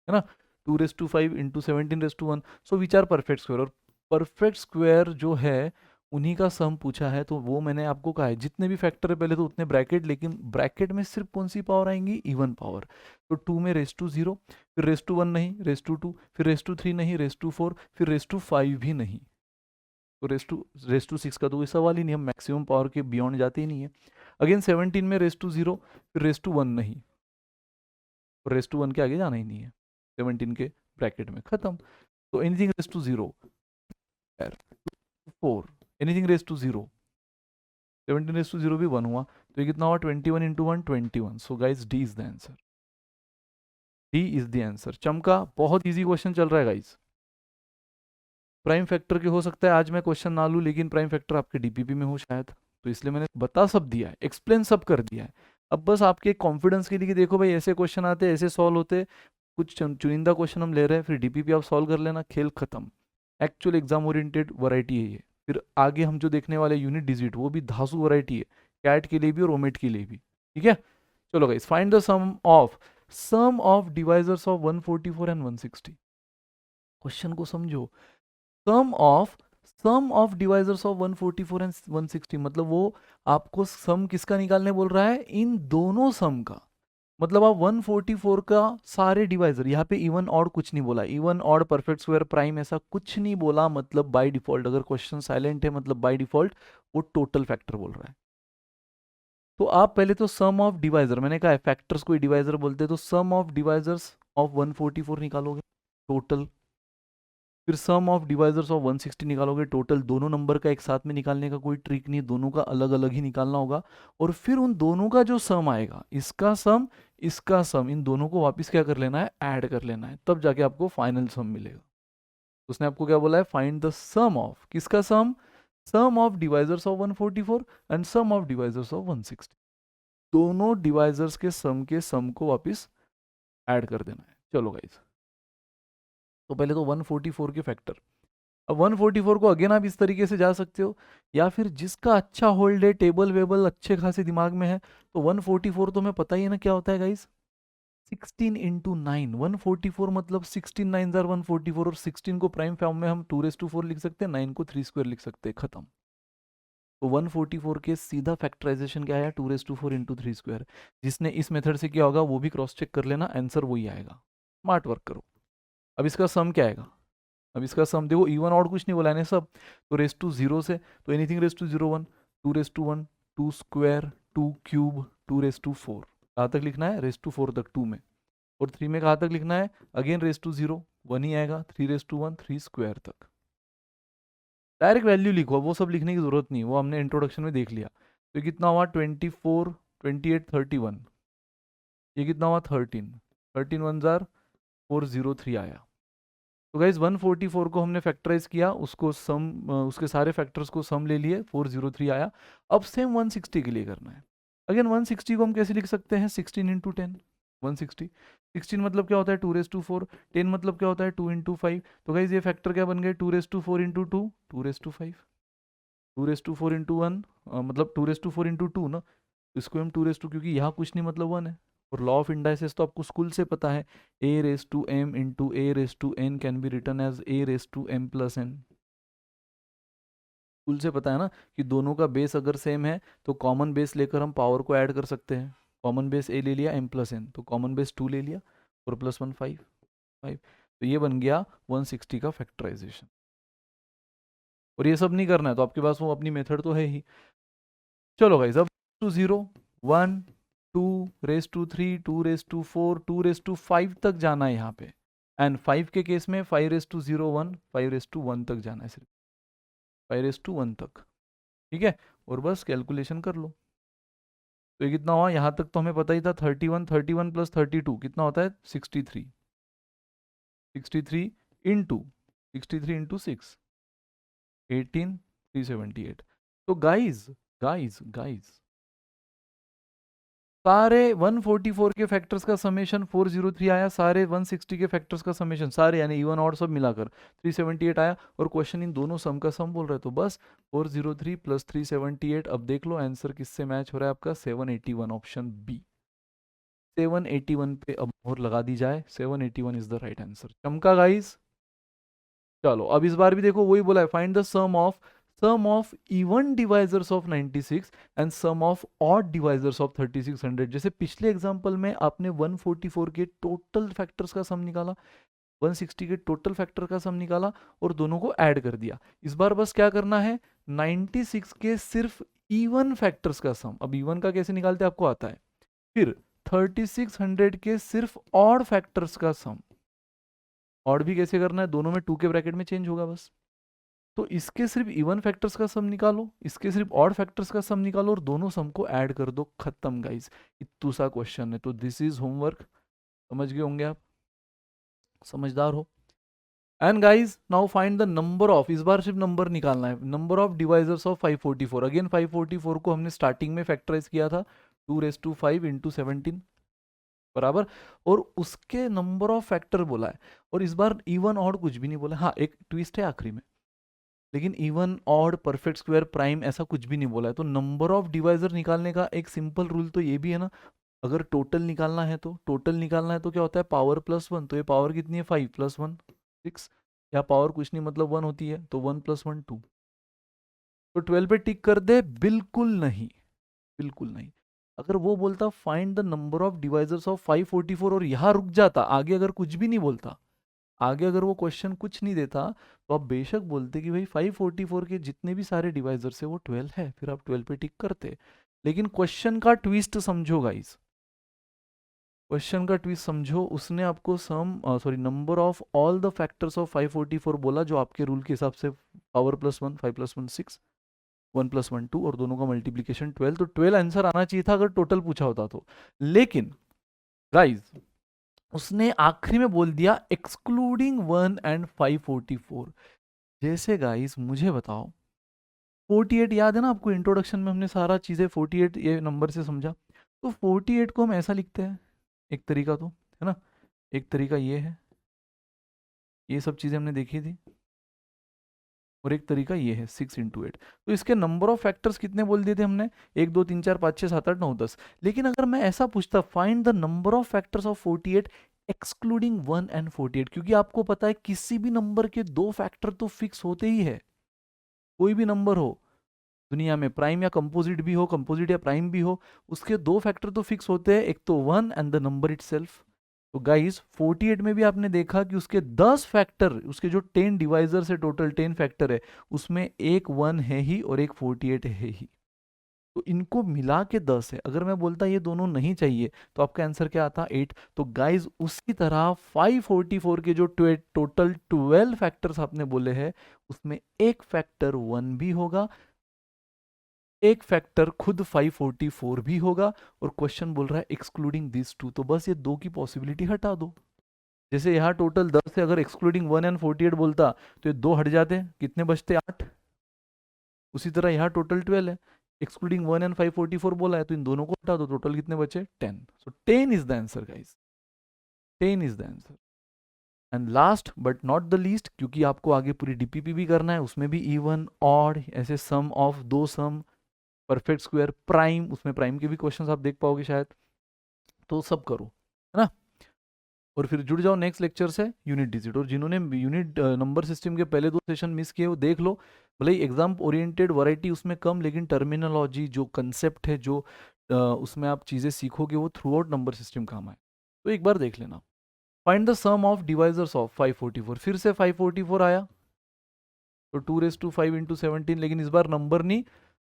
Speaker 1: है ना। 2^5 × 17^1, सो विच आर परफेक्ट स्क्वायर। और परफेक्ट स्क्वायर जो है उन्हीं का सम पूछा है, तो वो मैंने आपको कहा है, जितने भी फैक्टर है पहले तो उतने ब्रैकेट, लेकिन ब्रैकेट में सिर्फ कौन सी पावर आएंगी, इवन पावर। तो 2 में (0), फिर (1) नहीं, (2), फिर (3) नहीं, (4), फिर (5) भी नहीं। तो (6) का तो कोई सवाल ही नहीं, हम मैक्सिमम पावर के बियॉन्ड जाते ही नहीं है। अगेन 17 में (0), फिर (1) नहीं, और (1) के आगे जाना ही नहीं है 17 के ब्रैकेट में, खत्म। तो एनीथिंग (0), 4, एनीथिंग (0), 17 भी 1 हुआ, तो ये कितना हुआ, 21 × 1 21। So guys D is the answer, D is the answer. चमका, बहुत इजी क्वेश्चन चल रहा है गाइज। प्राइम फैक्टर के हो सकता है आज मैं क्वेश्चन ना लूँ, लेकिन प्राइम फैक्टर आपके डीपीपी में हो शायद, तो इसलिए मैंने बता सब दिया है, एक्सप्लेन सब कर दिया है। अब बस आपके कॉन्फिडेंस के लिए कि देखो भाई ऐसे क्वेश्चन आते हैं, ऐसे सॉल्व होते, कुछ चुनिंदा क्वेश्चन हम ले रहे हैं, फिर डीपीपी आप सॉल्व कर लेना, खेल खत्म। एक्चुअल एग्जाम ओरिएंटेड वैरायटी है ये। फिर आगे हम जो देखने वाले यूनिट डिजिट, वो भी धासु वैरायटी है, कैट के लिए भी और ओमेट के लिए भी। ठीक है, चलो guys, find the sum of divisors of 144 and 160। Question को समझो, sum of divisors of 144 and 160, मतलब वो आपको सम किसका निकालने बोल रहा है, इन दोनों सम का। मतलब आप 144 का सारे डिवाइजर, यहाँ पे इवन ऑड कुछ नहीं बोला, even odd perfect square prime ऐसा कुछ नहीं बोला, मतलब बाय डिफॉल्ट, अगर क्वेश्चन साइलेंट है मतलब बाय डिफॉल्ट वो टोटल फैक्टर बोल रहा है। तो आप पहले तो सम ऑफ डिवाइजर, मैंने कहा है फैक्टर्स को डिवाइजर बोलते हैं, तो सम ऑफ डिवाइजर्स ऑफ 144 निकालोगे टोटल, फिर सम ऑफ डिवाइजर्स ऑफ 160 निकालोगे टोटल। दोनों नंबर का एक साथ में निकालने का कोई ट्रिक नहीं, दोनों का अलग अलग ही निकालना होगा। और फिर उन दोनों का जो सम आएगा, इसका सम, इन दोनों को वापस क्या कर लेना है, ऐड कर लेना है, तब जाके आपको फाइनल सम मिलेगा। उसने आपको क्या बोला है, फाइंड द सम ऑफ, किसका sum of divisors of 144 and sum of divisors of 160। दोनों डिवाइजर्स के सम को वापस ऐड कर देना है। चलो गाइस, तो पहले तो 144 के फैक्टर। अब 144 को अगेन आप इस तरीके से जा सकते हो, या फिर जिसका अच्छा होल्ड है, टेबल वेबल अच्छे खासे दिमाग में है, तो 144 तो हमें पता ही है ना क्या होता है गाइस, 16 × 9। 144 मतलब 16 9 आर 144, और 16 को प्राइम फॉर्म में हम 2^4 लिख सकते हैं, 9 को 3² लिख सकते हैं, खत्म। तो 144 के सीधा फैक्टराइजेशन क्या आया, 2^4 × 3²। जिसने इस मेथड से किया होगा वो भी क्रॉस चेक कर लेना, आंसर वही आएगा। स्मार्ट वर्क करो। अब इसका सम क्या आएगा, अब इसका सम देखो, इवन ऑड कुछ नहीं बोला है सब, तो (0) से, तो एनीथिंग (0) 1, 2^1, 2 स्क्वायर, 2 क्यूब, 2^4। कहाँ तक लिखना है? रेस टू 4 तक 2 में। और 3 में कहाँ तक लिखना है? अगेन रेस टू 0, 1 ही आएगा। 3^1, 3 स्क्वायर तक। डायरेक्ट वैल्यू लिखो, वो सब लिखने की जरूरत नहीं, वो हमने इंट्रोडक्शन में देख लिया। तो कितना हुआ? 24, 28, 31। ये कितना हुआ? 13। 13 1 जार 403 आया। तो गाइज 144 को हमने फैक्टराइज किया, उसको सम, उसके सारे फैक्टर्स को सम ले लिए, 403 आया। अब सेम 160 के लिए करना है। अगेन 160 को हम कैसे लिख सकते हैं? 16 इंटू 10, 160। 16 मतलब क्या होता है? 2^4। 10 मतलब क्या होता है? 2 इंटू 5। तो गाइज ये फैक्टर क्या बन गए? 2^4 इंटू 2, 2^5। 2^4 इंटू 1 मतलब 2^4 इंटू 2 ना, इसको हम 2, क्योंकि यहाँ कुछ नहीं मतलब 1 है। और लॉ ऑफ इंडाइसेस तो आपको स्कूल से पता है, a⁻m into a⁻n can be written as a⁻m+n। School से पता है ना कि दोनों का बेस अगर सेम है तो कॉमन बेस लेकर हम पावर को ऐड कर सकते हैं। कॉमन बेस a ले लिया, m+n, तो कॉमन बेस 2 ले लिया, 4+1 5। तो ये बन गया 160 का फैक्टराइजेशन। और ये सब नहीं करना है तो आपके पास वो अपनी मेथड तो है ही। चलो गाइस, अब 0, 1, 2^3, 2^4, 2^5 तक जाना है यहाँ पे। एंड 5 के केस में 5^1, 5^1 तक जाना है, सिर्फ 5^1 तक। ठीक है, और बस कैलकुलेशन कर लो। तो ये कितना हुआ? यहाँ तक तो हमें पता ही था, 31, 31 प्लस 32 कितना होता है? 63। 63 इंटू 63 इंटू 6, 18, 378। तो गाइज गाइज गाइज सारे 144 के फैक्टर्स का समेशन 403 आया, सारे 160 के फैक्टर्स का समेशन, सारे यानी इवन ऑड सब मिलाकर 378 आया। और क्वेश्चन इन दोनों सम का सम बोल रहे, तो बस 403 प्लस 378। अब देख लो आंसर किससे मैच हो रहा है आपका? 781, ऑप्शन बी। 781 पे अब मोहर लगा दी जाए, 781 इज द राइट आंसर। चमका गाइस। चलो अब इस बार भी देखो, वही बोला है, find the sum of even divisors of 96 and sum of odd divisors of 3600। जैसे पिछले एग्जांपल में आपने 144 के टोटल फैक्टर्स का सम निकाला, 160 के टोटल फैक्टर का सम निकाला और दोनों को ऐड कर दिया। इस बार बस क्या करना है? 96 के सिर्फ इवन फैक्टर्स का सम। अब इवन का कैसे निकालते आपको आता है। फिर 3600 के सिर्फ ऑड फैक्टर्स का सम। ऑड भी कैसे करना है? दोनों में 2 के ब्रैकेट में चेंज होगा बस। तो इसके सिर्फ इवन फैक्टर्स का सम निकालो, इसके सिर्फ ऑड फैक्टर्स का सम निकालो और दोनों सम को ऐड कर दो, खत्म गाइस। इतना सा क्वेश्चन है, तो दिस इज होमवर्क। समझ गए होंगे आप, समझदार हो। And guys now find the number of, इस बार सिर्फ नंबर निकालना है, number of divisors of 544। Again 544 को हमने स्टार्टिंग में फैक्टराइज किया था, 2^5 इंटू 17 बराबर। और उसके नंबर ऑफ फैक्टर बोला है, और इस बार इवन ऑड कुछ भी नहीं बोला। हाँ, एक ट्विस्ट है आखिरी में, लेकिन even odd perfect square prime ऐसा कुछ भी नहीं बोला है। तो नंबर ऑफ डिवाइजर निकालने का एक सिंपल रूल तो ये भी है ना, अगर टोटल निकालना है तो क्या होता है? पावर +1। तो ये पावर कितनी है? 5 + 1 6। या पावर कुछ नहीं मतलब 1 होती है, तो 1 + 1 2। तो 12 पे टिक कर दे? बिल्कुल नहीं, बिल्कुल नहीं। अगर वो बोलता find the number of divisors of 544 और यहाँ रुक जाता, आगे अगर कुछ भी नहीं बोलता, आगे अगर वो क्वेश्चन कुछ नहीं देता, तो आप बेशक बोलते कि भाई 544 के जितने भी सारे डिवाइजर्स है वो 12 है, फिर आप 12 पे टिक करते। लेकिन क्वेश्चन का ट्विस्ट समझो गाइस, क्वेश्चन का ट्विस्ट समझो। उसने आपको number of all the factors of 544 बोला, जो आपके रूल के हिसाब से पावर +1, 5 + 1 6, 1 + 1 2 और दोनों का मल्टीप्लीकेशन 12। तो 12 आंसर आना चाहिए था अगर टोटल पूछा होता तो। लेकिन गाइस उसने आखिरी में बोल दिया एक्सक्लूडिंग 1 एंड 544। जैसे गाइस मुझे बताओ, 48 याद है ना आपको? इंट्रोडक्शन में हमने सारा चीज़ें 48 ये नंबर से समझा। तो 48 को हम ऐसा लिखते हैं, एक तरीका तो है ना, एक तरीका ये है, ये सब चीज़ें हमने देखी थी। और एक तरीका ये है 6 × 8। तो इसके नंबर ऑफ फैक्टर्स कितने बोल दिए थे हमने? 1 2 3 4 5 6 7 8 9 10। लेकिन अगर मैं ऐसा पूछता find the number of factors of 48 excluding 1 and 48, क्योंकि आपको पता है किसी भी नंबर के 2 फैक्टर तो फिक्स होते ही है। कोई भी नंबर हो दुनिया में, प्राइम या कंपोजिट भी हो, कंपोजिट या प्राइम भी हो, उसके 2 फैक्टर तो फिक्स होते हैं, एक तो 1 एंड द नंबर इटसेल्फ। तो गाइस 48 में भी आपने देखा कि उसके 10 फैक्टर, उसके जो 10 डिवाइजर्स है, टोटल 10 फैक्टर है, उसमें एक 1 है ही और एक 48 है ही। तो इनको मिला के 10 है। अगर मैं बोलता ये दोनों नहीं चाहिए तो आपका आंसर क्या आता? 8। तो गाइज उसी तरह 544 के जो टोटल 12 फैक्टर्स आपने बोले हैं उसमें एक फैक्टर 1 भी होगा, एक फैक्टर खुद 544 भी होगा, और क्वेश्चन बोल रहा है एक्सक्लूडिंग दिस टू, तो बस ये दो की पॉसिबिलिटी हटा दो। जैसे यहाँ टोटल 10 है, अगर एक्सक्लूडिंग 1 एंड 48 बोलता तो ये दो हट जाते, कितने बचते? 8। उसी तरह यहाँ टोटल 12 है, एक्सक्लूडिंग 1 एंड 544 बोला है, तो इन दोनों को हटा दो, टोटल कितने बचे? 10। सो 10 is the answer guys, 10 is the answer. And last but not the least, क्योंकि आपको आगे पूरी डीपीपी भी करना है, उसमें भी इवन ऑड ऐसे सम ऑफ दो सम, परफेक्ट स्क्वायर, प्राइम, उसमें प्राइम के भी क्वेश्चंस आप देख पाओगे शायद, तो सब करो, है ना। और फिर जुड़ जाओ नेक्स्ट लेक्चर से यूनिट डिजिट। और जिन्होंने यूनिट नंबर सिस्टम के पहले 2 सेशन मिस किए वो देख लो, भले ही एग्जाम ओरिएंटेड वैरायटी उसमें कम, लेकिन टर्मिनोलॉजी जो कंसेप्ट है, जो उसमें आप चीज़ें सीखोगे वो थ्रू आउट नंबर सिस्टम काम आए, तो एक बार देख लेना। Find the sum of divisors of 544, फिर से 544 आया, तो 2⁵ इंटू 17, लेकिन इस बार नंबर नहीं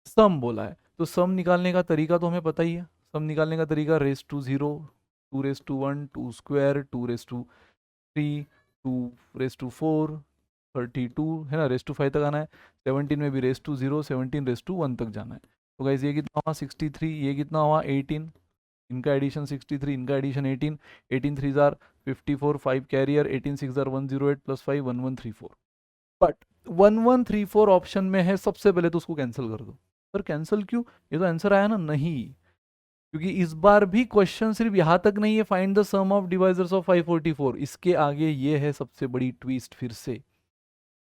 Speaker 1: सम बोला है, तो सम निकालने का तरीका तो हमें पता ही है। सम निकालने का तरीका रेस टू 0, 2⁻1, 2 स्क्वायर, 2⁻3, 2⁻4, 32, है ना, रेस टू 5 तक आना है। 17 में भी रेस टू 0, 17⁻1 तक जाना है। तो गाइज ये कितना हुआ? 63, ये कितना हुआ? 18, इनका एडिशन 63, इनका एडिशन 18, 18 3 जार 54, 5 कैरियर, 18 6 जार 108 प्लस 5 1134। बट 1134 ऑप्शन में है, सबसे पहले तो उसको कैंसिल कर दो। पर कैंसिल क्यों? ये तो आंसर आया ना? नहीं, क्योंकि इस बार भी क्वेश्चन सिर्फ यहां तक नहीं है, find the sum of divisors of 544, इसके आगे ये है सबसे बड़ी ट्विस्ट, फिर से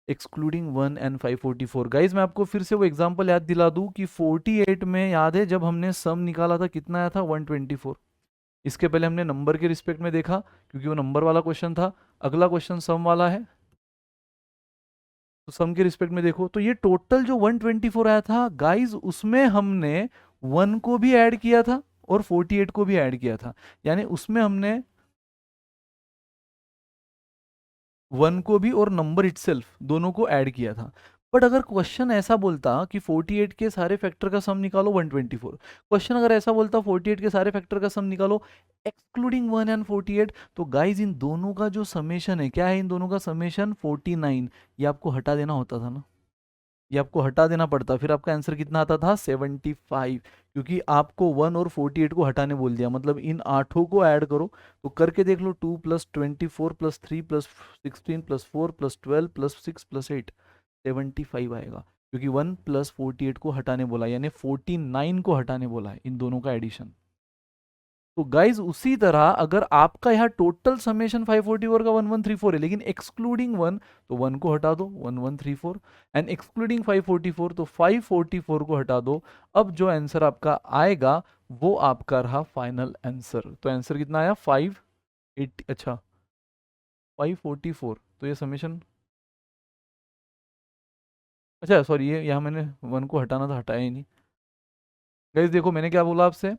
Speaker 1: एक्सक्लूडिंग 1 एंड 544। गाइज मैं आपको फिर से वो एग्जांपल याद दिला दूं कि 48 में याद है जब हमने सम निकाला था कितना आया था? 124। इसके पहले हमने नंबर के रिस्पेक्ट में देखा क्योंकि वो नंबर वाला क्वेश्चन था, अगला क्वेश्चन सम वाला है, तो सम के रिस्पेक्ट में देखो, तो ये टोटल जो 124 आया था गाइज, उसमें हमने 1 को भी ऐड किया था और 48 को भी ऐड किया था, यानी उसमें हमने 1 को भी और नंबर इटसेल्फ दोनों को ऐड किया था। बट अगर क्वेश्चन ऐसा बोलता कि 48 के सारे फैक्टर का सम निकालो 124, क्वेश्चन अगर ऐसा बोलता 48 के सारे फैक्टर का सम निकालो एक्सक्लूडिंग 1 एंड 48, तो गाइज इन दोनों का जो समेशन है, क्या है? इन दोनों का समेशन 49। ये आपको हटा देना होता था ना, ये आपको हटा देना पड़ता, फिर आपका आंसर कितना आता था? 75, क्योंकि आपको 1 और 48 को हटाने बोल दिया, मतलब इन आठों को ऐड करो। तो करके देख लो, 2 + 24 + 3 + 16 + 4 + 12 + 6 + 8, 75 आएगा, क्योंकि 1 + 48 को हटाने बोला, यानी 49 को हटाने बोला है, इन दोनों का एडिशन। तो गाइज उसी तरह अगर आपका यहाँ टोटल समेशन 544 का 1134 है, लेकिन एक्सक्लूडिंग 1, तो 1 को हटा दो 1134, एंड एक्सक्लूडिंग 544, तो 544 को हटा दो। अब जो आंसर आपका आएगा वो आपका रहा फाइनल आंसर। तो आंसर कितना आया? 580, अच्छा 544, तो ये समेशन, अच्छा सॉरी, ये यहाँ मैंने 1 को हटाना था, हटाया ही नहीं। गाइज देखो मैंने क्या बोला आपसे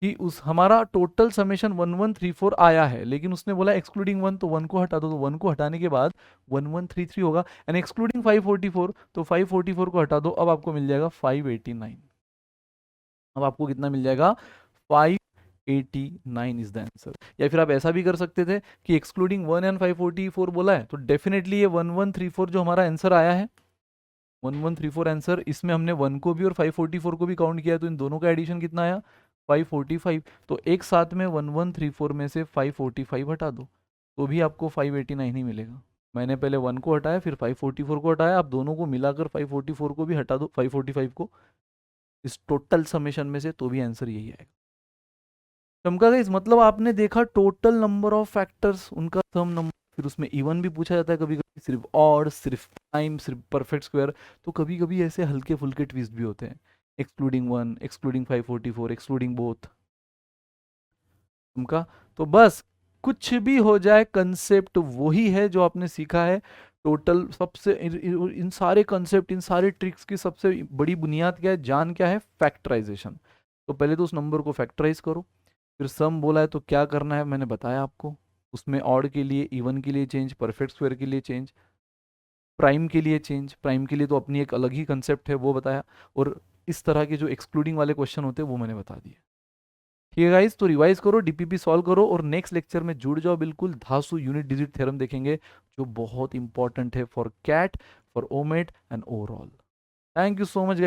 Speaker 1: कि उस हमारा टोटल समेशन 1134 आया है, लेकिन उसने बोला एक्सक्लूडिंग 1, तो 1 को हटा दो, तो 1 को हटाने के बाद 1133 होगा, एंड एक्सक्लूडिंग 544, तो 544 को हटा दो, अब आपको मिल जाएगा 589। अब आपको कितना मिल जाएगा? 589 इज द आंसर। या फिर आप ऐसा भी कर सकते थे कि एक्सक्लूडिंग 1 एंड 544 बोला है, तो डेफिनेटली ये 1134 जो हमारा आंसर आया है, 1134 आंसर, इसमें हमने 1 को भी और 544 को भी काउंट किया, तो इन दोनों का एडिशन कितना आया? 545। तो एक साथ में 1134 में से 545 हटा दो, तो भी आपको 589 ही मिलेगा। मैंने पहले 1 को हटाया, फिर 544 को हटाया, आप दोनों को मिलाकर 544 को भी हटा दो, 545 को, इस टोटल समेशन में से, तो भी आंसर यही आएगा। चमका गया? इस मतलब आपने देखा टोटल नंबर ऑफ फैक्टर्स, उनका सम नंबर, फिर उसमें इवन भी पूछा जाता है कभी कभी, सिर्फ ऑड, सिर्फ प्राइम, सिर्फ परफेक्ट स्क्वायर, तो कभी कभी ऐसे हल्के फुल्के ट्विस्ट भी होते हैं, एक्सक्लूडिंग 1, एक्सक्लूडिंग 544, एक्सक्लूडिंग बोथ। उनका तो बस कुछ भी हो जाए, कंसेप्ट वही है जो आपने सीखा है। टोटल सबसे इन सारे कंसेप्ट, इन सारे ट्रिक्स की सबसे बड़ी बुनियाद क्या है? जान क्या है? फैक्टराइजेशन। तो पहले तो उस नंबर को फैक्टराइज करो, फिर सम बोला है तो क्या करना है मैंने बताया आपको, उसमें ऑड के लिए, इवन के लिए चेंज, परफेक्ट स्क्वायर के लिए चेंज, प्राइम के लिए चेंज, प्राइम के लिए तो अपनी एक अलग ही कंसेप्ट है वो बताया, और इस तरह के जो एक्सक्लूडिंग वाले क्वेश्चन होते हैं वो मैंने बता दिए। ठीक है गाइस, तो रिवाइज करो, डीपीपी सॉल्व करो और नेक्स्ट लेक्चर में जुड़ जाओ बिल्कुल। धासु यूनिट डिजिट थ्योरम देखेंगे जो बहुत इंपॉर्टेंट है for CAT, for OMET and overall. Thank you so much.